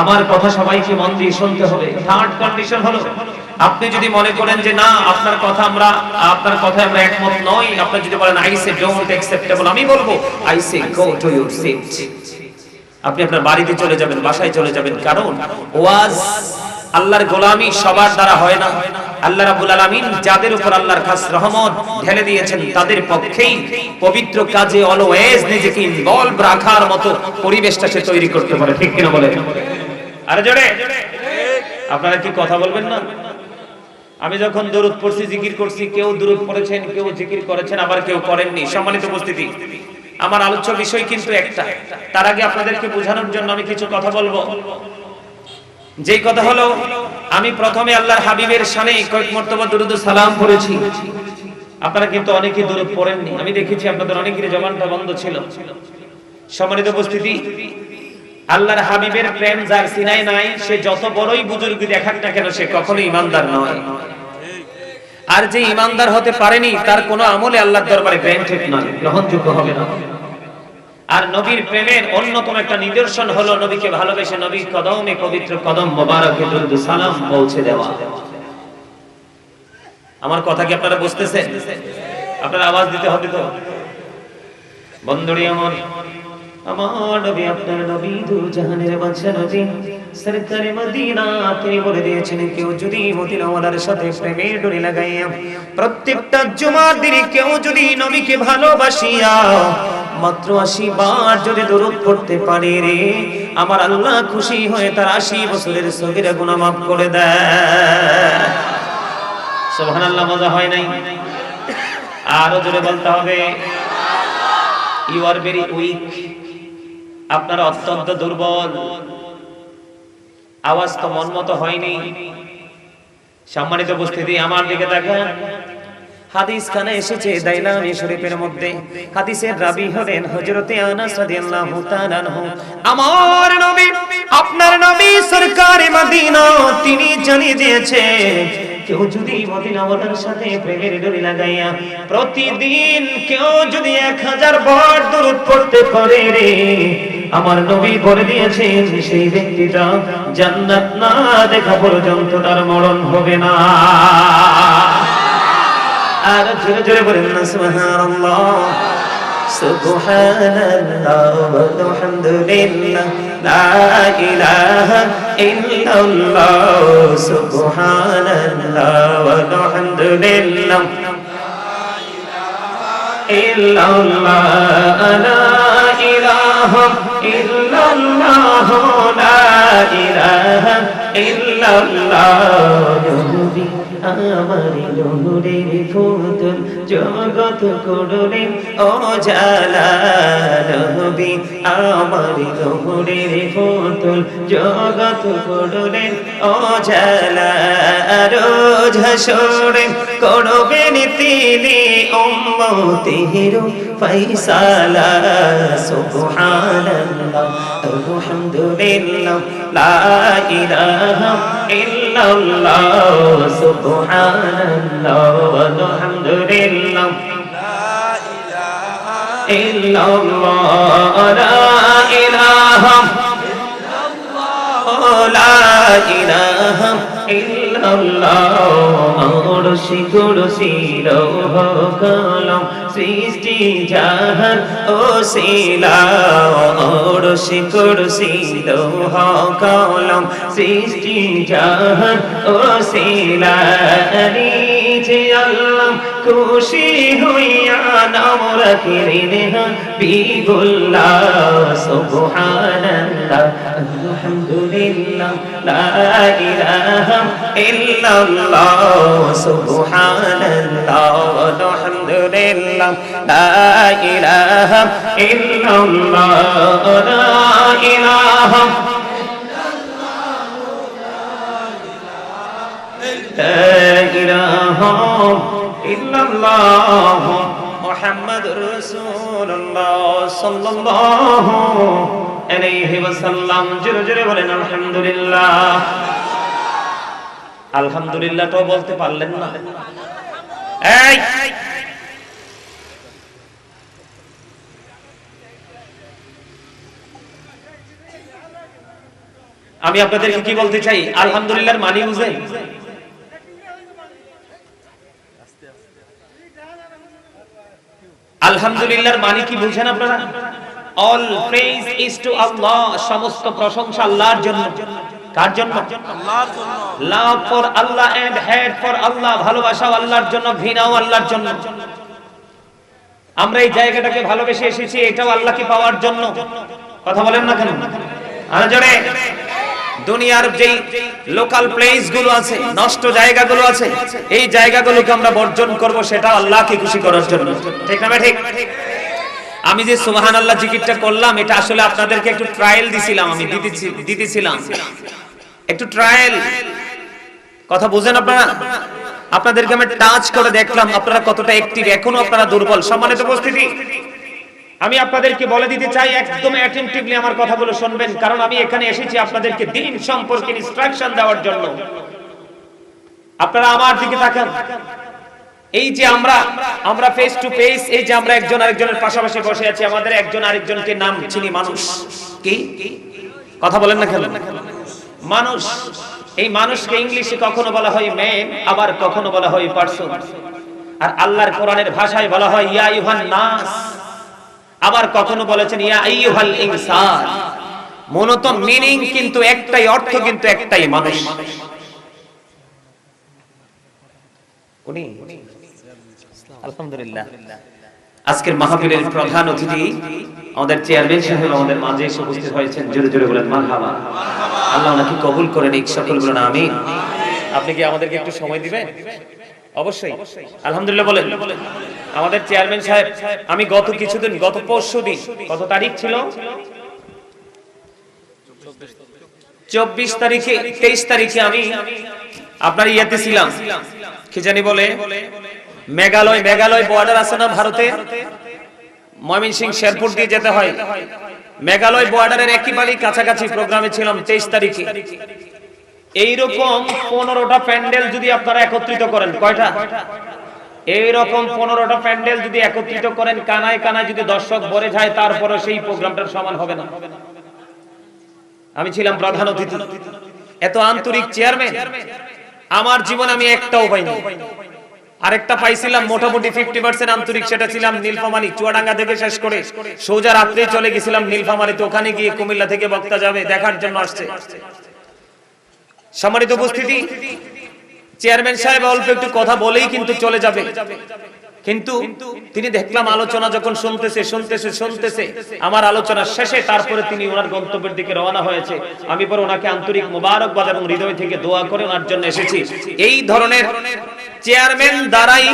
আমার কথা সবাইকে মন দিয়ে শুনতে হবে। থার্ড কন্ডিশন হলো আপনি যদি মনে করেন যে না আপনার কথায় আমরা একমত নই, আপনি যদি বলেন আই সে ডোন্ট অ্যাকসেপ্টেবল, আমি বলবো I say go to your seat, আপনি আপনার বাড়িতে চলে যাবেন, বাসায় চলে যাবেন। কারণ ওয়াজ আল্লাহর গোলামি সবার দ্বারা হয় না। আল্লাহ রাব্বুল আলামিন যাদের উপর আল্লাহর খাস রহমত ঢেলে দিয়েছেন তাদের পক্ষেই পবিত্র কাজে অলওয়েজ নিজেকে ইনভলভ রাখার মতো পরিবেশটা সে তৈরি করতে পারে, ঠিক কিনা বলেন? আরে জোরে আপনারা কি কথা বলবেন না? আমি যখন দরুদ পড়ছি, জিকির করছি, কেউ দরুদ পড়েছেন, কেউ জিকির করেছেন, আবার কেউ করেননি। সম্মানিত উপস্থিতি, আমার আলোচ্য বিষয় কিন্তু একটা। তার আগে আপনাদেরকে বোঝানোর জন্য আমি কিছু কথা বলবো। যেই কথা হলো, আমি প্রথমে আল্লাহর হাবিবের শানে কয়েক মর্তবা দরুদ ও সালাম পড়েছি। আপনারা কিন্তু অনেকেই দরুদ পড়েননি, আমি দেখেছি আপনাদের অনেকেরই জবানটা বন্ধ ছিল। সম্মানিত উপস্থিতি, আল্লাহর হাবিবের প্রেম যার সিনায় নাই, সে যত বড়ই বুজুর্গ দেখাক না কেন, সে কখনো ইমানদার নয়। আর যে ইমানদার হতে পারেনি, তার কোনো আমলে আল্লাহর দরবারে গ্র্যান্টেড নয়, গ্রহণযোগ্য হবে না। আর নবীর প্রেমের অন্যতম একটা নিদর্শন হলো নবীকে ভালোবেসে নবীর কদমে, পবিত্র কদম মোবারকে দরুদ সালাম পৌঁছে দেওয়া। আমার কথা কি আপনারা বুঝতেছেন? আপনারা আওয়াজ দিতে হবে তো। বন্ধুরি আমার নবী, আপনার নবী, দু জাহানের বাদশা নবী সরকারে মদিনা, তিনি বলে দিয়েছেন কেউ যদি মদিনাওয়ালার সাথে প্রেমের ডোরি লাগাইয়া প্রত্যেকটা জুমার দিনে কেউ যদি নবীকে ভালোবাসিয়া মাত্র 80 বার যদি দরুদ পড়তে পারে রে, আমার আল্লাহ খুশি হয়ে তার 80 বছরের সগীরা গুনাহ মাফ করে দেয়। সুবহানাল্লাহ, মজা হয় নাই? আরো জোরে বলতে হবে। ইউ আর ভেরি উইক, আপনারা অত্যন্ত দুর্বল, আওয়াজ তো মন মতো হয়নি। সম্মানিত উপস্থিতি, আমার দিকে তাকান। হাদিস খানে এসেছে দাইলামি শরীফের মধ্যে, হাদিসের রাবী হলেন হযরতে আনাস রাদিয়াল্লাহু তাআলা আনহু। আমার নবী, আপনার নবী সরকারে মদিনা, তিনি জানিয়ে দিয়েছে কেউ যদি মদিনাওয়ালার সাথে প্রেমের ডোরি লাগাইয়া প্রতিদিন কেউ যদি 1000 বার দরুদ পড়তে পারে রে, আমার নবী বলে দিয়েছেন সেই ব্যক্তিটা জান্নাত না দেখা পর্যন্ত তার মরণ হবে না। আর জোরে জোরে বলেন না সুবহানাল্লাহ, সুবহানাল্লাহ ওয়ালহামদুলিল্লাহ, লা ইলাহা ইল্লাল্লাহ, সুবহানাল্লাহ ওয়ালহামদুলিল্লাহ, ইল্লাল্লাহ, লা ইলাহা ইল্লাল্লাহ, লা ইলাহা ইল্লাল্লাহ। আমারি নূরের ফুতুল জগৎ করলেন ও জালা, নবী আমারি নূরের ফুতুল জগৎ করলেন ও জালা। রোজ হাসরে করবেন তিনি উম্মতের ফয়সালা। সুবহানাল্লাহ আলহামদুলিল্লাহ, লা ইলাহা ইল্লাল্লাহ, সুবহানাল্লাহ আলহামদুলিল্লাহ, লা ইলাহা ইল্লাল্লাহ, লা ইলাহা ইল্লাল্লাহ, লা ইলাহা ইল্লাল্লাহ। আরশি কুরসি লৌহ কলম সৃষ্টি জাহান ওসিলা, আরশি কুরসি লৌহ কলম সৃষ্টি জাহান ওসিলা। যে আল্লাহ খুশি হইয়া নাম রাখিলেন হাবিবুল্লাহ। সুবহানাল্লাহ আলহামদুলিল্লাহ, লা ইলাহা ইল্লাল্লাহ, সুবহানাল্লাহ আলহামদুলিল্লাহ, লা ইলাহা ইল্লাল্লাহ, লা ইলাহা লা ইলাহা ইল্লাল্লাহ মুহাম্মাদুর রাসূলুল্লাহ সাল্লাল্লাহু আলাইহি ওয়াসাল্লাম। জোরে জোরে বলেন আলহামদুলিল্লাহ। আলহামদুলিল্লাহটাও বলতে পারলেন না। এই আমি আপনাদেরকে কি বলতে চাই, আলহামদুলিল্লাহর মানে বুঝেন? আলহামদুলিল্লাহর মানে কি বুঝেন আপনারা? All praise is to Allah, সমস্ত প্রশংসা আল্লাহর জন্য। কার জন্য? আল্লাহর জন্য। Love for Allah and hate for Allah, ভালোবাসাও আল্লাহর জন্য, ঘৃণাও আল্লাহর জন্য। আমরা এই জায়গাটাকে ভালোবেসে এসেছি, এটাও আল্লাহকে পাওয়ার জন্য। কথা বলেন না কেন? আর জোরে। দুনিয়ার যেই লোকাল প্লেস গুলো আছে, নষ্ট জায়গাগুলো আছে, এই জায়গাগুলোকে আমরা বর্জন করব, সেটা আল্লাহকে খুশি করার জন্য। ঠিক না ঠিক? আমি যে সুবহানাল্লাহ জিকিরটা করলাম, এটা আসলে আপনাদেরকে একটু ট্রায়াল দিছিলাম, আমি দিতেছিলাম একটু ট্রায়াল। কথা বুঝেন আপনারা? আপনাদেরকে আমি টাচ করে দেখলাম আপনারা কতটা অ্যাক্টিভ, এখনো আপনারা দুর্বল। সম্মানিত উপস্থিতি, আমি আপনাদেরকে বলে দিতে চাই, একদম অ্যাটেনটিভলি আমার কথাগুলো শুনবেন, কারণ আমি এখানে এসেছি আপনাদেরকে দ্বীন সম্পর্কে ইনস্ট্রাকশন দেওয়ার জন্য। আপনারা আমার দিকে তাকান। এই যে আমরা ফেস টু ফেস, এই যে আমরা একজন আরেকজনের পাশাপাশি বসে আছি, আমাদের একজন আরেকজনকে নাম চিনি মানুষ। কি কথা বলেন না কেন? মানুষ। এই মানুষকে ইংলিশে কখনো বলা হয় ম্যান, আবার কখনো বলা হয় পারসন। আর আল্লাহর কোরআনের ভাষায় বলা হয় ইয়া আইয়ুহান নাস, আবার কখনো বলেছেন ইয়া আইয়ুহাল ইনসান। মূলত মিনিং কিন্তু একটাই, অর্থ কিন্তু একটাই, মানুষ। উনি আলহামদুলিল্লাহ আজকের মাহফিলের প্রধান অতিথি আমাদের চেয়ারম্যান সাহেব আমাদের মাঝে এসে উপস্থিত হয়েছেন। জোরে জোরে বলেন মারহাবা। আল্লাহ ওনাকে কবুল করে নিক, সকল বলেন আমিন। আপনি কি আমাদেরকে একটু সময় দিবেন? অবশ্যই। আলহামদুলিল্লাহ বলেন। আমাদের চেয়ারম্যান সাহেব, আমি গত পরশুদিন, কত তারিখ ছিল? 24 তারিখে, 23 তারিখে আমি আপনার ইয়াতে ছিলাম, কি জানি বলে মেঘালয় বর্ডার আছে না ভারতে, ময়মনসিংহ শেরপুর দিয়ে যেতে হয়। মেঘালয় বর্ডারের একেবারে কাছাকাছি প্রোগ্রামে ছিলাম 23 তারিখে। এইরকম 15টা প্যান্ডেল যদি আপনারা একত্রিত করেন, কয়টা? এইরকম 15টা প্যান্ডেল যদি একত্রিত করেন, কানায় কানায় যদি দর্শক ভরে যায়, তারপরে সেই প্রোগ্রামটার সমান হবে না। আমি ছিলাম প্রধান অতিথি। এত আন্তরিক চেয়ারম্যান আমার জীবনে আমি একটাও পাইনি। আরেকটা পাইছিলাম মোটামুটি 50% আন্তরিক, সেটা ছিলাম নীলফামারী। চুয়াডাঙ্গা থেকে শেষ করে সোজা রাত্রে চলে গেছিলাম নীলফামারীতে। ওখানে গিয়ে কুমিল্লা থেকে বক্তা যাবে দেখার জন্য আসছে। সম্মানিত উপস্থিতি, চেয়ারম্যান সাহেব অল্প একটু কথা বলেই কিন্তু চলে যাবে, কিন্তু তিনি দেখলাম আলোচনা যখন শুনতেছে আমার আলোচনা শেষে তারপরে তিনি ওনার গন্তব্যের দিকে রওনা হয়েছে। আমি পরে ওনাকে আন্তরিক মোবারকবাদ এবং হৃদয় থেকে দোয়া করে ওনার জন্য এসেছি। এই ধরনের চেয়ারম্যান দ্বারাই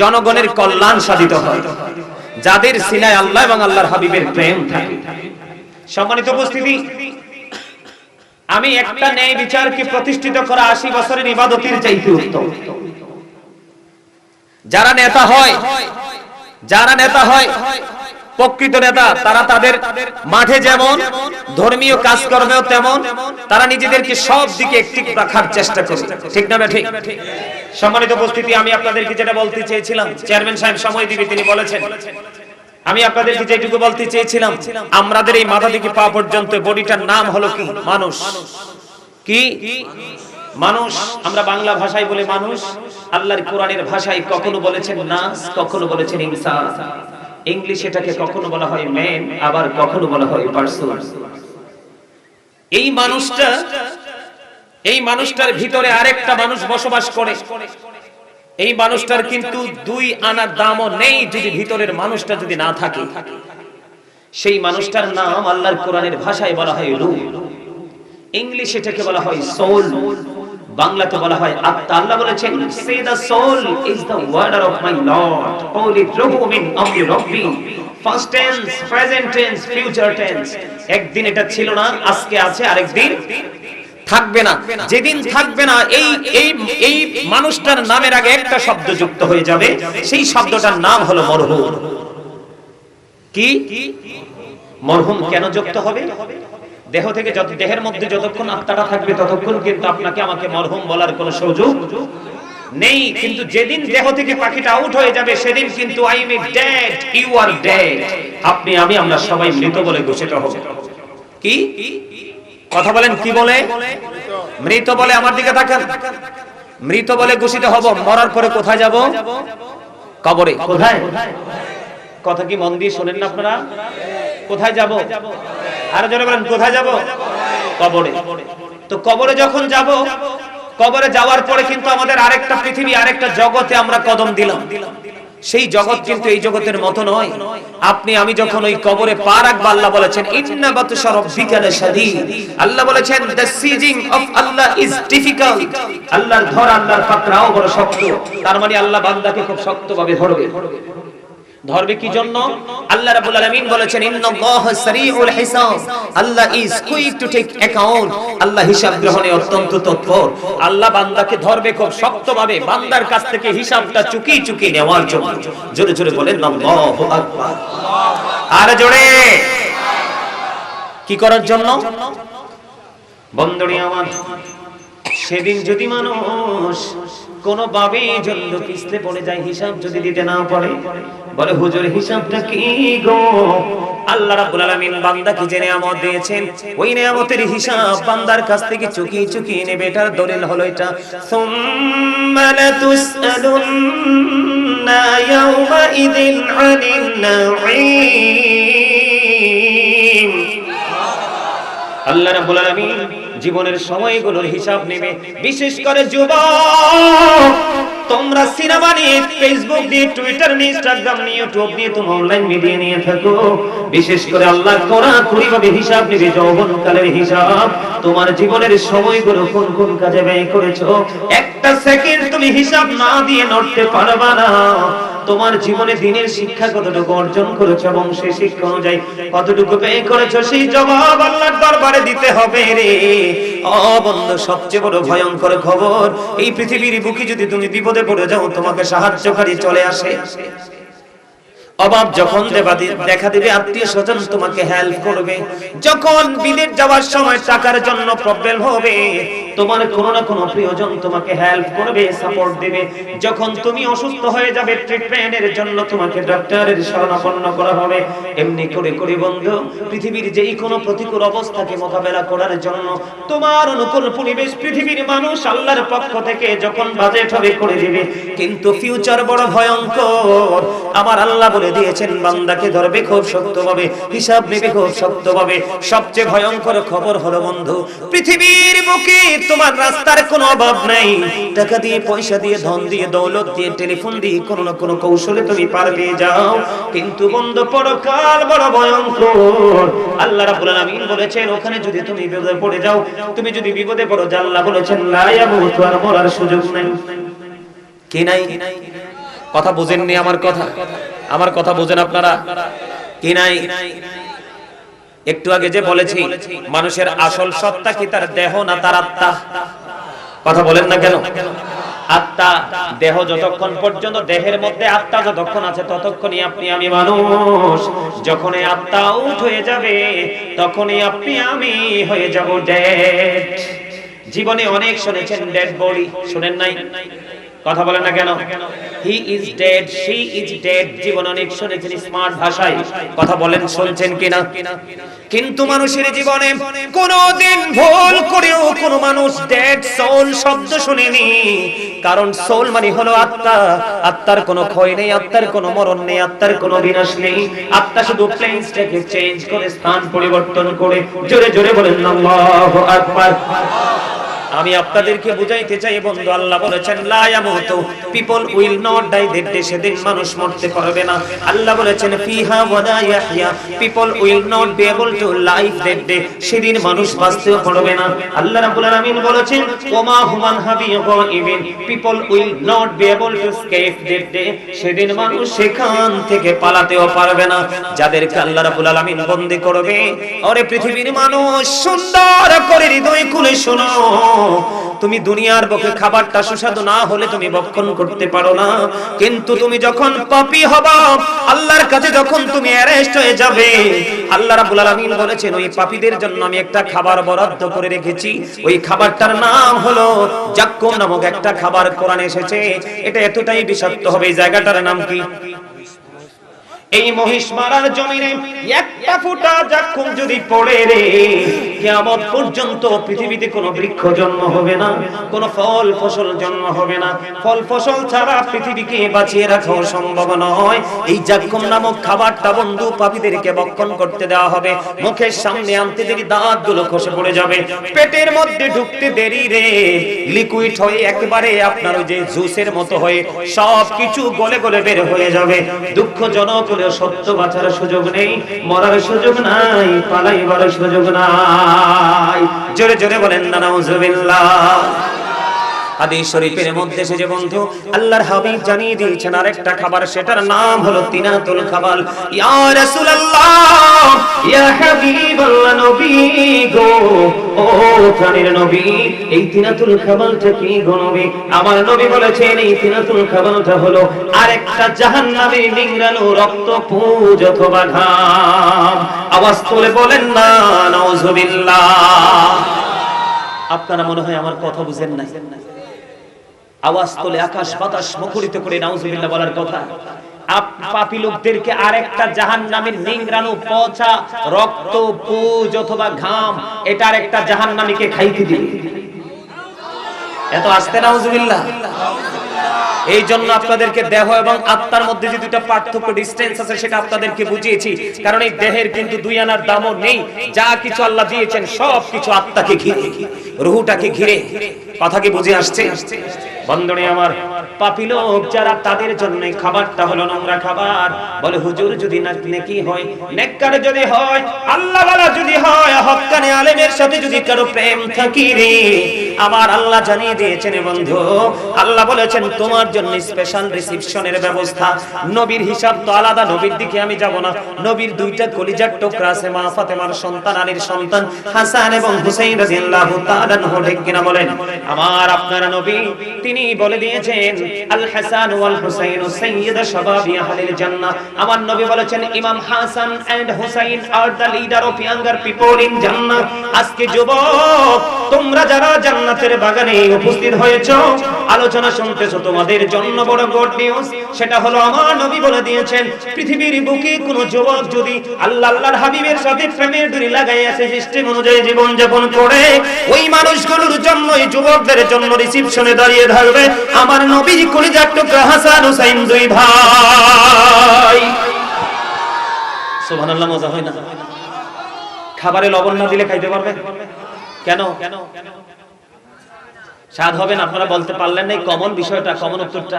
জনগণের কল্যাণ সাধিত হয়, যাদের সিনায় আল্লাহ এবং আল্লাহর হাবিবের প্রেম থাকে। সম্মানিত উপস্থিতি, আমি একটা ন্যায় বিচারকে প্রতিষ্ঠিত করা 80 বছরের ইবাদতের চাইতে উত্তম। যারা নেতা হয় প্রকৃত নেতা, তারা তাদের মাঠে যেমন ধর্মীয় কাজকর্মেও তেমন তারা নিজেদেরকে সব দিকে অ্যাক্টিভ রাখার চেষ্টা করে। ঠিক না ঠিক? সম্মানিত উপস্থিতি, আমি আপনাদেরকে যেটা বলতে চেয়েছিলাম, চেয়ারম্যান সাহেব সময় দিবে, তিনি বলেছেন। আমি আপনাদেরকে যেটুকু বলতে চেয়েছিলাম, আমাদের এই মাথা থেকে পা পর্যন্ত বডিটার নাম হলো কি? মানুষ। কি মানুষ? আমরা বাংলা ভাষায় বলে মানুষ, আল্লাহর কোরআনের ভাষায় কখনো বলেছেন নাস, কখনো বলেছেন ইনসান। ইংলিশ এটাকে কখনো বলা হয় ম্যান, আবার কখনো বলা হয় পারসন। এই মানুষটার ভিতরে আরেকটা মানুষ বসবাস করে। এই মানুষটার কিন্তু 2 আনার দামও নেই যদি ভিতরের মানুষটা যদি না থাকে। সেই মানুষটার নাম আল্লাহর কোরআনের ভাষায় বলা হয় রূহ, ইংলিশ এটাকে বলা হয় সোল, বাংলাতে বলা হয় আত্মা। আল্লাহ বলেছেন, say the soul is the warder of my lord, কওলি রূহু মিন আমরি রাব্বি। First tense, present tense, future tense. একদিন এটা ছিল না, আজকে আছে, আরেকদিন থাকবে না। যেদিন থাকবে না, এই এই এই মানুষটার নামের আগে একটা শব্দ যুক্ত হয়ে যাবে, সেই শব্দটার নাম হলো মরহুম। কি মরহুম কেন যুক্ত হবে? দেহ থেকে যত দেহের মধ্যে যতক্ষণ আত্মাটা থাকবে ততক্ষণ কিন্তু আপনাকে আমাকে মরহুম বলার কোনো সুযোগ নেই। কিন্তু যেদিন দেহ থেকে পাখিটা আউট হয়ে যাবে সেদিন কিন্তু I am dead, you are dead, আপনি আমি আমরা সবাই মৃত বলে ঘোষিত হব। কি কথা বলেন? কি বলে? মৃত বলে। আমার দিকে তাকান। মৃত বলে ঘোষিত হব। মরার পরে কোথায় যাব? কবরে। কোথায়? কথা কি মন দিয়ে শোনেন না আপনারা? কোথায় যাব? আরো জোরে বলেন, কোথায় যাব? কবরে। তো কবরে যখন যাব, কবরে যাওয়ার পরে কিন্তু আমাদের আরেকটা পৃথিবী, আরেকটা জগতে আমরা কদম দিলাম। সেই জগৎ কিন্তু এই জগতের মতো নয়। আপনি আমি যখন ওই কবরে পা রাখবো, আল্লাহ বলেছেন ইন্না বাতশা রাব্বিকা লাশাদীদ। আল্লাহ বলেছেন the seizing of Allah is difficult. আল্লাহর ধরা, আল্লাহর পাকড়াও বড় শক্ত। তার মানে আল্লাহ বান্দাকে খুব শক্তভাবে ধরবে। ধরবে কি জন্য? আল্লাহ রাব্বুল আলামিন বলেছেন ইন্নাল্লাহা সারিউল হিসাব। Allah is quick to take account. আল্লাহ হিসাব গ্রহণে অত্যন্ত তৎপর। আল্লাহ বান্দাকে ধরবে খুব শক্তভাবে, বান্দার কাছ থেকে হিসাবটা চুকিয়ে চুকিয়ে নেওয়ার জন্য। জোরে জোরে বলেন আল্লাহু আকবার। আর জোরে। কি করার জন্য? বন্ধুরা আমার, সেদিন যদি মানুষ কোন ভাবে জন্য কিস্তে পড়ে যায়, হিসাব যদি দিতে না পারে, বলে হুজুর হিসাবটা কি গো? আল্লাহ রাব্বুল আলামিন বান্দাকে যে নিয়ামত দিয়েছেন, ওই নিয়ামতের হিসাব বান্দার কাছ থেকে চুকিয়ে চুকিয়ে নেবে। এটার দলিল হলো এটা, সুম্মা লাতুসআলুন্না ইয়াওমাইযিন আনিন নাঈম। আল্লাহ রাব্বুল আলামিন জীবনের সময়গুলোর হিসাব নেবে। বিশেষ করে যুবক, তোমরা সিনেমা নিয়ে, ফেসবুক নিয়ে, টুইটার নিয়ে, ইনস্টাগ্রাম নিয়ে, ইউটিউব নিয়ে, তোমরা অনলাইন মিডিয়া নিয়ে থাকো। বিশেষ করে আল্লাহ কড়াকড়ি ভাবে হিসাব নেবে, যৌবনকালের হিসাব। তোমার জীবনের সময়গুলো কোন কোন কাজে ব্যয় করেছো, একটা সেকেন্ড তুমি হিসাব না দিয়ে নড়তে পারবা না। তোমার জীবনে দিনের শিক্ষা কতটুকু অর্জন করেছো এবং সেই শিক্ষা অনুযায়ী কতটুকু ব্যয় করেছো, সেই জবাব আল্লাহর দরবারে দিতে হবে রে। ও বন্ধু, সবচেয়ে বড় ভয়ঙ্কর খবর, এই পৃথিবীর বুকে যদি তুমি বিপদে পড়ে যাও, তোমাকে সাহায্যকারী চলে আসে। অভাব যখন দেখা দিবে, আত্মীয় স্বজন তোমাকে হেল্প করবে। যখন বিদেশ যাওয়ার সময় টাকার জন্য প্রবলেম হবে, তোমার কোনো না কোনো প্রিয়জন তোমাকে হেল্প করবে, সাপোর্ট দিবে। যখন তুমি অসুস্থ হয়ে যাবে, ট্রিটমেন্টের জন্য তোমাকে ডাক্তারের শরণাপন্ন করা হবে। এমনি করে করে বন্ধু, পৃথিবীর যেই কোনো প্রতিকূল অবস্থাকে মোকাবেলা করার জন্য তোমার অনুকূল পরিবেশ পৃথিবীর মানুষ আল্লাহর পক্ষ থেকে যখন বাজেট হবে করে দিবে। কিন্তু ফিউচার বড় ভয়ঙ্কর। আমার আল্লাহ বলে দিয়েছেন বান্দাকে ধরবে খুব শক্তভাবে, হিসাব নেবে খুব শক্তভাবে। সবচেয়ে ভয়ঙ্কর খবর হলো বন্ধু, পৃথিবীর বুকে তোমার রাস্তার কোনো অভাব নাই। টাকা দিয়ে, পয়সা দিয়ে, ধন দিয়ে, দৌলত দিয়ে, টেলিফোন দিয়ে কোনো না কোনো কৌশলে তুমি পার পেয়ে যাও। কিন্তু বন্ধু, পরকাল বড় ভয়ঙ্কর। আল্লাহ রাব্বুল আলামিন বলেছেন ওখানে যদি তুমি বিপদে পড়ে যাও, তুমি যদি বিপদে পড়ো, আল্লাহ বলেছেন লা ইয়ামুতু, আর মরার সুযোগ নাই। কি নাই? কথা বুঝেননি আমার কথা? আমার কথা বুঝেন আপনারা কি নাই? একটু আগে যে বলেছি, মানুষের আসল সত্তা কি তার দেহ না তার আত্মা? কথা বলেন না কেন? আত্মা। দেহ যতক্ষণ পর্যন্ত, দেহের মধ্যে আত্মা যতক্ষণ আছে ততক্ষণই আপনি আমি মানুষ। যখন এই আত্মা আউট হয়ে যাবে, তখনই আপনি আমি হয়ে যাব ডেড। জীবনে অনেক শুনেছেন ডেড বডি, শুনেন নাই? কথা বলেন না কেন? He is dead, she is dead. জীবন অনেক শুনেছেন স্মার্ট ভাষায়। কথা বলেন, শুনছেন কিনা? কিন্তু মানুষের জীবনে কোনোদিন ভুল করেও কোনো মানুষ ডেড সোল শব্দ শুনেনি। কারণ সোল মানে হলো আত্মা। আত্মার কোনো ক্ষয় নেই, আত্মার কোনো মরণ নেই, আত্মার কোনো বিনাশ নেই। আত্মা শুধু প্লেনসটাকে চেঞ্জ করে, স্থান পরিবর্তন করে। জোরে জোরে বলেন আল্লাহু আকবার। আমি আপনাদেরকে বুঝাইতে চাই বন্ধু, আল্লাহ বলেছেন লা ইয়ামুতু, পিপল উইল নট ডাই, সেদিন মানুষ মরতে পারবে না। আল্লাহ বলেছেন ফিহা ওয়ালা ইয়াহইয়া, people will not be able to live that day, সেদিন মানুষ বাঁচতেও পারবে না। আল্লাহ রাব্বুল আলামিন বলেছেন ওমা হুমান হাবিয়িন, people will not be able to escape that day, সেদিন মানুষ সেখান থেকে পালাতেও পারবে না যাদেরকে আল্লাহ রাব্বুল আলামিন বন্দী করবে। ওরে পৃথিবীর মানুষ, সুন্দর করে হৃদয় খুলে শোনো, তুমি দুনিয়ার বুকে খাবারটা সুস্বাদু না হলে তুমি ভক্ষণ করতে পারো না, কিন্তু তুমি যখন পাপী হবা, আল্লাহর কাছে যখন তুমি অ্যারেস্ট হয়ে যাবে, আল্লাহ রাব্বুল আলামিন বলেছেন ওই পাপীদের জন্য আমি একটা খাবার বরাদ্দ করে রেখেছি। ওই খাবারটার নাম হলো জাক্কুম নামক একটা খাবার কোরআনে এসেছে। এটা এতটাই বিষাক্ত হবে, এই জায়গাটার নাম কি? এই মহিষ মারার জমিনে একটা ফোঁটা জাক্কুম যদি পড়ে রে, কিয়ামত পর্যন্ত পৃথিবীতে কোনো বৃক্ষ জন্ম হবে না, কোনো ফল ফসল জন্ম হবে না। ফল ফসল ছাড়া পৃথিবীকে বাঁচিয়ে রাখাও সম্ভব নয়। এই জাক্কুম নামক খাবারটা বন্ধু পাপীদেরকে ভক্ষণ করতে দেওয়া হবে। মুখের সামনে আনতে দেরি দাঁতগুলো খসে পড়ে যাবে, পেটের মধ্যে ঢুকতে দেরি রে লিকুইড হয়ে একেবারে আপনার ওই যে জুসের মতো হয়ে সবকিছু গলে গলে বের হয়ে যাবে। দুঃখজনক সত্য বাঁচার সুযোগ নেই, মরার সুযোগ নাই, পালাইবার সুযোগ নাই। জোরে জোরে বলেন না নাউজুবিল্লাহ। হাদিস শরীফের মধ্যে এসেছে বন্ধু, আল্লাহর হাবিব জানিয়ে দিয়েছেন আরেকটা খাবার, সেটার নাম হলো তিনাতুল খাবাল। ইয়া রাসূলুল্লাহ, ইয়া হাবিবাল্লাহ, নবী গো, ও প্রাণের নবী, এই তিনাতুল খাবালটা কি গো নবী? আমার নবী বলেছেন এই তিনাতুল খাবালটা হলো আরেকটা জাহান্নামী নিংড়ানো রক্ত, পুজ অথবা ঘাম। আওয়াজ তুলে বলেন না নাউজুবিল্লাহ। আপনারা মনে হয় আমার কথা বুঝেন না। আওয়াজ তোলে আকাশ বাতাস মুখরিত করে নাউজুবিল্লাহ বলার কথা। পাপী লোকদেরকে আরেকটা জাহান্নামের নিংড়ানো পচা রক্ত, পুজ অথবা ঘাম, এটা আরেকটা জাহান্নামীকে খাইতে দিবে। এত আস্তে নাউজুবিল্লাহ। এই জন্য আপনাদেরকে দেহ এবং আত্মার মধ্যে যে দুটো পার্থক্য, ডিসটেন্স আছে, সেটা আপনাদেরকে বুঝিয়েছি। কারণ এই দেহের কিন্তু দুই আনার দামও নেই। যা কিছু আল্লাহ দিয়েছেন সব কিছু আত্মাকে ঘিরে, রূহটাকে ঘিরে। কথা কি বুঝে আসছে বন্ধুরে আমার? পাপী লোক যারা, তাদের জন্য খাবারটা হলো নোংরা খাবার। বলে হুজুর যদি নেকি হয়, নেককার যদি হয়, আল্লাহ ওয়ালা যদি হয়, হক্কানি আলেমের সাথে যদি কারো প্রেম থাকি রে, আমার আল্লাহ জানিয়ে দিয়েছেন বন্ধু, আল্লাহ বলেছেন তোমার জন্য স্পেশাল রিসিপশনের ব্যবস্থা। নবীর হিসাব তো আলাদা, নবীর দিকে আমি যাব না। নবীর দুইটা কলিজার টুকরা আছে, মা ফাতেমার সন্তান, আলীর সন্তান হাসান এবং হুসাইন রাদিয়াল্লাহু তাআলা আনহু। ঠিক কিনা বলেন? আমার আপনার নবী তিনি বলে দিয়েছেন আল হাসান ওয়াল হুসাইন সাইয়্যিদ শাবাবি আহলিল জান্নাহ। আমার নবী বলেছেন Imam Hasan and Husain are the leader of younger people in Jannah. আজকে যুবক তোমরা যারা জান্নাতের বাগানে উপস্থিত হয়েছো, আলোচনা শুনতেছো, তোমাদের জন্য বড় গুড নিউজ। সেটা হলো আমার নবী বলে দিয়েছেন পৃথিবীর বুকে কোন যুবক যদি আল্লাহর হাবিবের সাথে প্রেমের ডুরি লাগাইয়াছে, সিস্টেম অনুযায়ী জীবন যাপন করে, ওই মানুষগুলোর জন্য, এই যুবকদের জন্য রিসিপশনে দাঁড়িয়ে থাকবে আমার নবীর কলিজার টুকরা হাসান হুসাইন, দুই ভাই। সুবহানাল্লাহ। মজা হয় না? খাবারে লবণ না দিলে খাইতে পারবে? কেন? স্বাদ হবে না? আপনারা বলতে পারলেন না এই কমন বিষয়টা, কমন উত্তরটা।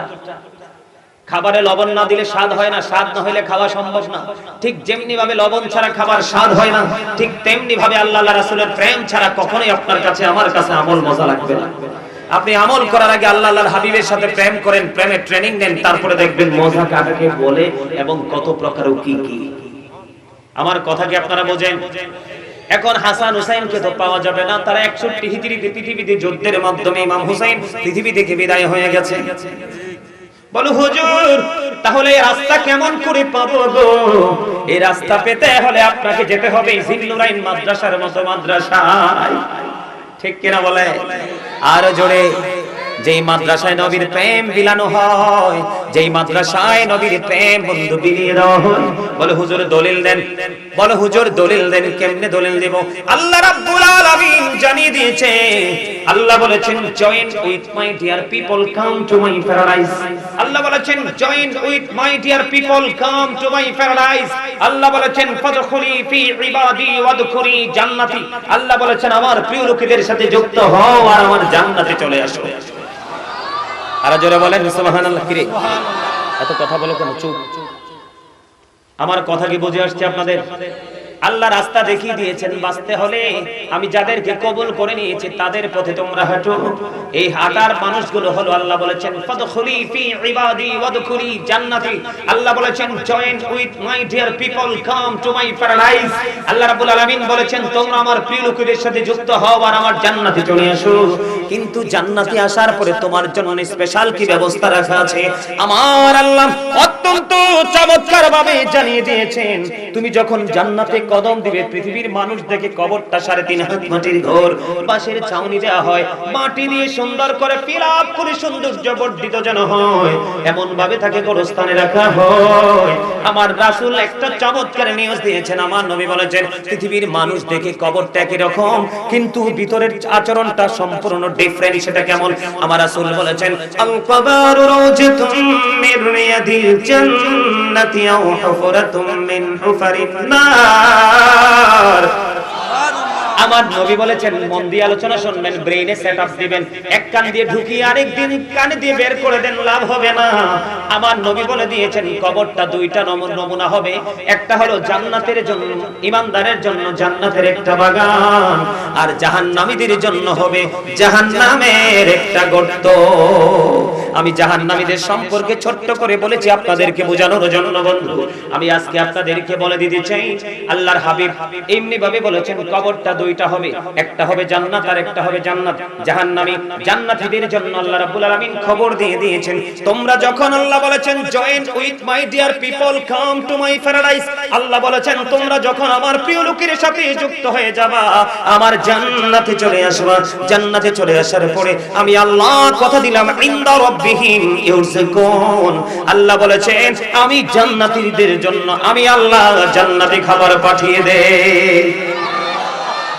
খাবারে লবণ না দিলে স্বাদ হয় না, স্বাদ না হলে খাওয়া সম্ভব না। ঠিক যেমনি ভাবে লবণ ছাড়া খাবার স্বাদ হয় না, ঠিক তেমনি ভাবে আল্লাহ রাসূলের প্রেম ছাড়া কখনোই আপনার কাছে, আমার কাছে আমল মজা লাগবে না। আপনি আমল করার আগে আল্লাহর হাবিবের সাথে প্রেম করেন, প্রেমের ট্রেনিং নেন, তারপরে দেখবেন মজা কাকে বলে এবং কত প্রকার ও কি কি। আমার কথা কি আপনারা বোঝেন? এখন হাসান হুসাইনকে তো পাওয়া যাবে না, তারা 61 হিজরিতে পৃথিবীতে যুদ্ধের মাধ্যমে ইমাম হুসাইন পৃথিবী থেকে বিদায় হয়ে গেছে। বলো হুজুর তাহলে এই রাস্তা কেমন করে পাবো গো? এই রাস্তা পেতে হলে আপনাকে যেতে হবে জিন্নুরাইন মাদ্রাসার মতো মাদ্রাসায়। ঠিক কিনা বলে? আর জোরে। যেই মাদ্রাসায় নবীর প্রেম বিলানো হয়, যেই মাদ্রাসায় নবীর প্রেম বন্ধু বিলিয়ে দেওয়া হয়। বলে হুজুর দলিল দেন, বলে হুজুর দলিল দেন। কেমনে দলিল দেব? আল্লাহ রাব্বুল আলামিন জানিয়ে দিয়েছে। আল্লাহ বলেছেন join with my dear people come to my paradise. আল্লাহ বলেছেন join with my dear people come to my paradise. আল্লাহ বলেছেন ফাদখুলি ফি ইবাদি ওয়াদখুলি জান্নাতি। আল্লাহ বলেছেন আমার প্রিয় লোকেদের সাথে যুক্ত হও আর আমার জান্নাতে চলে আসো। আর জোরে বলেন সুবহানাল্লাহ। কি রে এত কথা বলো কেন? চুপ। আমার কথা কি বুঝে আসছে আপনাদের? আল্লাহ রাস্তা দেখিয়ে দিয়েছেন বাঁচতে হলে। আমি যাদেরকে কবুল করে নিয়েছি তাদের পথে তোমরা হাঁটো। এই হাঁটার মানুষগুলো হলো আল্লাহ বলেছেন ফাদখুলি ফি ইবাদি ওয়াদখুলি জান্নাতি। আল্লাহ বলেছেন join with my dear people come to my paradise. আল্লাহ রাব্বুল আলামিন বলেছেন তোমরা আমার প্রিয় লোকেদের সাথে যুক্ত হও আর আমার জান্নাতে চলে আসো। কিন্তু জান্নাতে আসার পরে তোমার জন্য স্পেশাল কি ব্যবস্থা রাখা আছে আমার আল্লাহ অত্যন্ত চমৎকার ভাবে জানিয়ে দিয়েছেন। তুমি যখন জান্নাতে কদম দিবে পৃথিবীর মানুষ দেখে কবরটা 3.5 হাত মাটির ঘর, পাশের ছাউনি দেওয়া হয় মাটি দিয়ে সুন্দর করে ফিলাপ করে সৌন্দর্য বর্ধিত যেন হয় এমন ভাবে তাকে গোরস্থানে রাখা হয়। আমার রাসূল একটা চমৎকার নিউজ দিয়েছেন। আমার নবী বলেছেন পৃথিবীর মানুষ দেখে কবরটা একই রকম কিন্তু ভিতরের আচরণটা সম্পূর্ণ ডিফারেন্ট। সেটা কেমন? আমার রাসূল বলেছেন আল কবরু রাওজাতুম মির রিয়াদিল জান্নাতি আও হুফরাতুম মিন হুফারিন নার। আমার নবী বলেছেন মন দিয়ে আলোচনা শুনবেন, ব্রেইনে সেটআপ দিবেন। এক কান দিয়ে ঢুকিয়ে আরেক দিন কানে দিয়ে বের করে দেন, লাভ হবে না। আমার নবী বলে দিয়েছেন কবরটা দুইটা নমুনা হবে। একটা হলো জান্নাতের জন্য, ঈমানদারের জন্য জান্নাতের একটা বাগান, আর জাহান্নামীদের জন্য হবে জাহান্নামের একটা গর্ত। আমি জাহান্নামীদের সম্পর্কে ছোট্ট করে বলেছি আপনাদেরকে বোঝানোর জন্য বন্ধু। আমি আজকে আপনাদেরকে বলে দিতে চাই আল্লাহর হাবিব এমনি ভাবে বলেছেন কবরটা দুইটা হবে, একটা হবে জান্নাত আর একটা হবে জান্নাত জাহান্নামী। জান্নাতীদের জন্য আল্লাহ রাব্বুল আলামিন খবর দিয়ে দিয়েছেন তোমরা যখন আল্লাহ বলেছেন join with my dear people come to my paradise. আল্লাহ বলেছেন তোমরা যখন আমার প্রিয় লোকের সাথে যুক্ত হয়ে যাবা আমার জান্নাতে চলে আসবা। জান্নাতে চলে আসার পরে আমি আল্লাহ কথা দিলাম ইনদা রাব্বিহিম ইউরযাকুন। আল্লাহ বলেছেন আমি জান্নাতীদের জন্য আমি আল্লাহ জান্নাতি খাবার পাঠিয়ে দেই।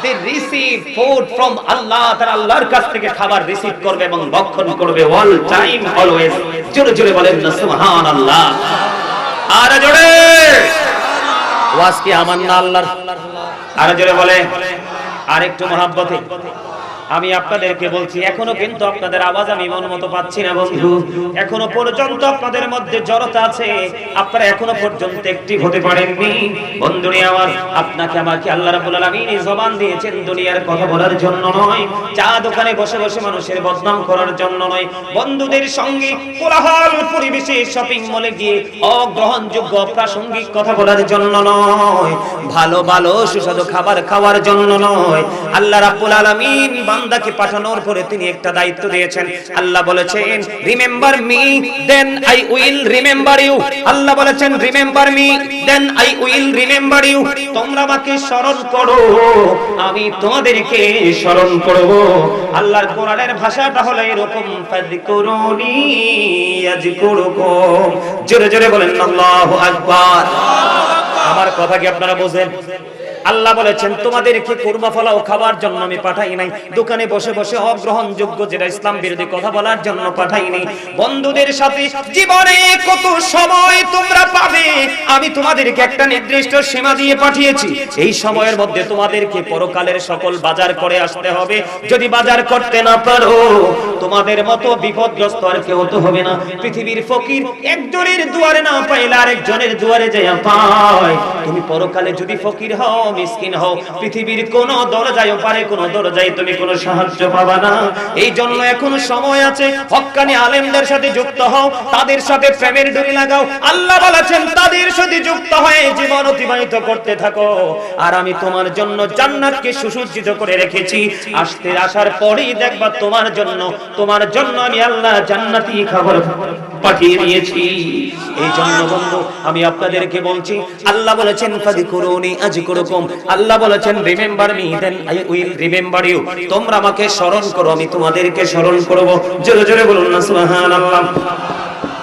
They receive food from Allah. তারা আল্লাহর কাছ থেকে খাবার রিসিভ করবে এবং ভক্ষণ করবে all time always। জোরে জোরে বলেন না সুবহানাল্লাহ। আর জোরে ওয়াজ কি আমার না আল্লাহর? আর জোরে বলে আরেকটু মহব্বতে আমি আপনাদেরকে বলছি এখনো কিন্তু আপনাদের আওয়াজ আমি মন মতো পাচ্ছি না বন্ধু। এখনো পর্যন্ত আপনাদের মধ্যে জড়তা আছে, আপনারা এখনো পর্যন্ত অ্যাক্টিভ হতে পারেননি। বন্ধুরে আমার আপনাকে আমাকে আল্লাহ রাব্বুল আলামিন এই জবান দিয়েছেন দুনিয়ার কথা বলার জন্য নয়, চা দোকানে বসে বসে মানুষের বদনাম করার জন্য নয়, বন্ধুদের সঙ্গে কোলাহল পরিবেশে শপিং মলে গিয়ে অগ্রহণযোগ্য প্রাসঙ্গিক কথা বলার জন্য নয়, ভালো ভালো সুস্বাদু খাবার খাওয়ার জন্য নয়। আল্লাহ রাব্বুল আলামিন বান্দাকে পাঠানোর পরে তিনি একটা দায়িত্ব দিয়েছেন। আল্লাহ বলেছেন remember me then I will remember you. আল্লাহ বলেছেন remember me then I will remember you. তোমরা আমাকে স্মরণ করো আমি তোমাদেরকে স্মরণ করব। আল্লাহর কোরআনের ভাষাটা হলো এরকম ফাযকুরুনি আযকুরুকুম। জোরে জোরে বলেন আল্লাহু আকবার। আমার কথা কি আপনারা বোঝেন? আল্লাহ বলেছেন তোমাদেরকে কুরমা ফলাও খাবার জন্য আমি পাঠাই নাই, দোকানে বসে বসে অগ্রহণযোগ্য যেটা ইসলাম বিরোধী কথা বলার জন্য পাঠাই নাই। বন্ধুদের সাথে জীবনে কত সময় তোমরা পাবে আমি তোমাদেরকে একটা নির্দিষ্ট সীমা দিয়ে পাঠিয়েছি। এই সময়ের মধ্যে তোমাদেরকে পরকালের সকল বাজার করে আসতে হবে। যদি বাজার করতে না পারো তোমাদের মতো বিপদগ্রস্ত আর কেউ তো হবে না। পৃথিবীর ফকির একজনের দুয়ারে না পাইলে আরেকজনের দুয়ারে যায় পায়। তুমি পরকালে যদি ফকির হও মিসকিন হও পৃথিবীর কোন দরজায় পারে কোন দরজায় তুমি কোনো সাহায্য পাবা না। এই জন্য এখনো সময় আছে, হক্কানি আলেমদের সাথে যুক্ত হও, তাদের সাথে প্রেমের ডুরি লাগাও। আল্লাহ বলেছেন তাদের সাথে যুক্ত হয়ে জীবন অতিবাহিত করতে থাকো আর আমি তোমার জন্য জান্নাতকে সুসজ্জিত করে রেখেছি। আসার পরেই দেখবা তোমার জন্য আমি আল্লাহ জান্নাতি খাবার পাঠিয়ে দিয়েছি। এই জন্য বন্ধু আমি আপনাদেরকে বলছি আল্লাহ বলেছেন ফাযকুরুনি আযকুরুকুম। আল্লাহ বলেছেন remember me then I will remember you. তোমরা আমাকে স্মরণ করো আমি তোমাদেরকে স্মরণ করব। জোরে জোরে বলুন না সুবহানাল্লাহ।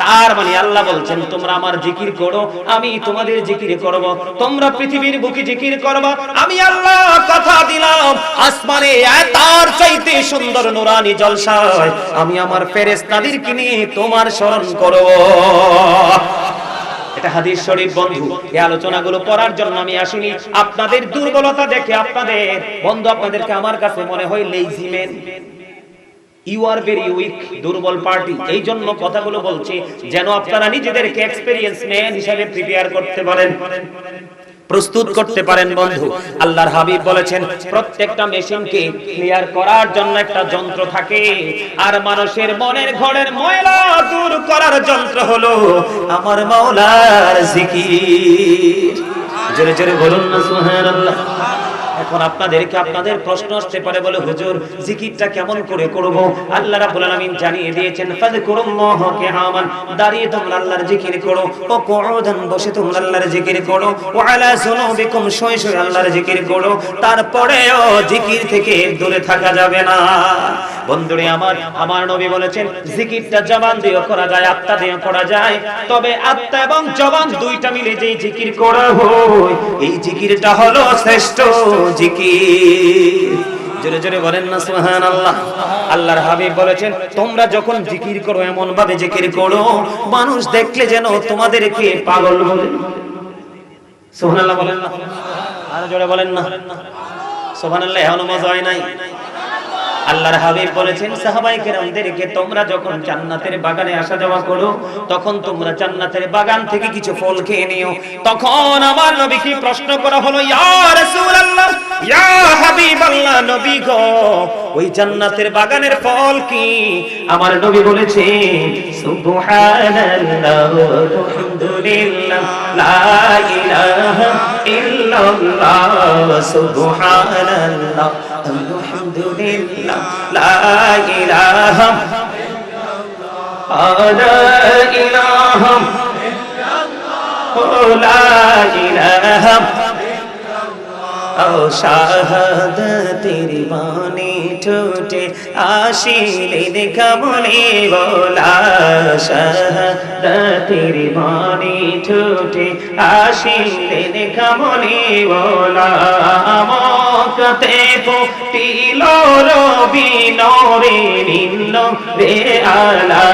তার মানে আল্লাহ বলছেন তোমরা আমার জিকির করো, আমি তোমাদের জিকির করব। তোমরা পৃথিবীর বুকে জিকির করবা, আমি আল্লাহ কথা দিলাম আসমানে তার চাইতে সুন্দর নূরানি জলসায় আমি আমার ফেরেশতাদেরকে নিয়ে তোমার স্মরণ করব। এটা হাদিস শরীফ বন্ধু। এই আলোচনাগুলো করার জন্য আমি আসিনি। আপনাদের দুর্বলতা দেখে আপনাদেরকে আমার কাছে মনে হয় lazy man, you are very weak, দুর্বল পার্টি। এই জন্য কথাগুলো বলছি যেন আপনারা নিজেদেরকে এক্সপেরিয়েন্স ম্যান হিসেবে প্রিপেয়ার করতে পারেন, প্রস্তুত করতে পারেন। বন্ধু, আল্লাহর হাবিব বলেছেন প্রত্যেকটা মেশিনকে ক্লিয়ার করার জন্য একটা যন্ত্র থাকে, আর মানুষের মনের ঘরের ময়লা দূর করার যন্ত্র হলো আমার মাওলার জিকির। জোরে জোরে বলুন না সুবহানাল্লাহ। এখন আপনাদের প্রশ্ন আসতে পারে, বলে হুজুর জিকিরটা কেমন করে করব? আল্লাহ রাব্বুল আলামিন জানিয়ে দিয়েছেন ফাযকুরুল্লাহ কিয়ামান, দাঁড়িয়ে তোমরা আল্লাহর জিকির করো, ও কুউদান, বসে তোমরা আল্লাহর জিকির করো, ওয়া আলা যুনুবিকুম, শুয়ে শুয়ে আল্লাহর জিকির করো। তারপরেও জিকির থেকে দূরে থাকা যাবে না। বন্ধুরে আমার নবী বলেছেন জিকিরটা জবান দিয়েও করা যায়, আত্মা দিয়েও করা যায়, তবে আত্মা এবং জবান দুইটা মিলে যেই জিকির করা হয় এই জিকিরটা হলো শ্রেষ্ঠ জিকির। জোরে জোরে বলেন না সুবহানাল্লাহ। আল্লাহর হাবিব বলেছেন তোমরা যখন জিকির করো এমন ভাবে জিকির করো মানুষ দেখলে যেন তোমাদেরকে পাগল বলে। সুবহানাল্লাহ বলেন না, আর জোরে বলেন না সুবহানাল্লাহ। এখনো মজা হয় নাই? আল্লাহর হাবিব বলেছেন সাহাবায়ে কেরামদেরকে তোমরা যখন জান্নাতের বাগানে আসা যাওয়া করো তখন তোমরা জান্নাতের বাগান থেকে কিছু ফল খেয়ে নিও। তখন আমার নবীকে প্রশ্ন করা হলো, ইয়া রাসূলুল্লাহ, ইয়া হাবিবাল্লাহ, নবী গো ওই জান্নাতের বাগানের ফল কি? আমার নবী বলেছে সুবহানাল্লাহ আলহামদুলিল্লাহ লা ইলাহা ইল্লাল্লাহ সুবহানাল্লাহ আলহামদুলিল্লাহ লা ইলাহা ইল্লাল্লাহ লা ইলাহা ও শাহাদাতের বাণী ঠোঁটে আসিলেন কামলে বলা, শাহাদাতের বাণী ঠোঁটে আসিলেন কামলে বলা। মক্কাতে ফুটিল রবি নূরে নিল রে আলা।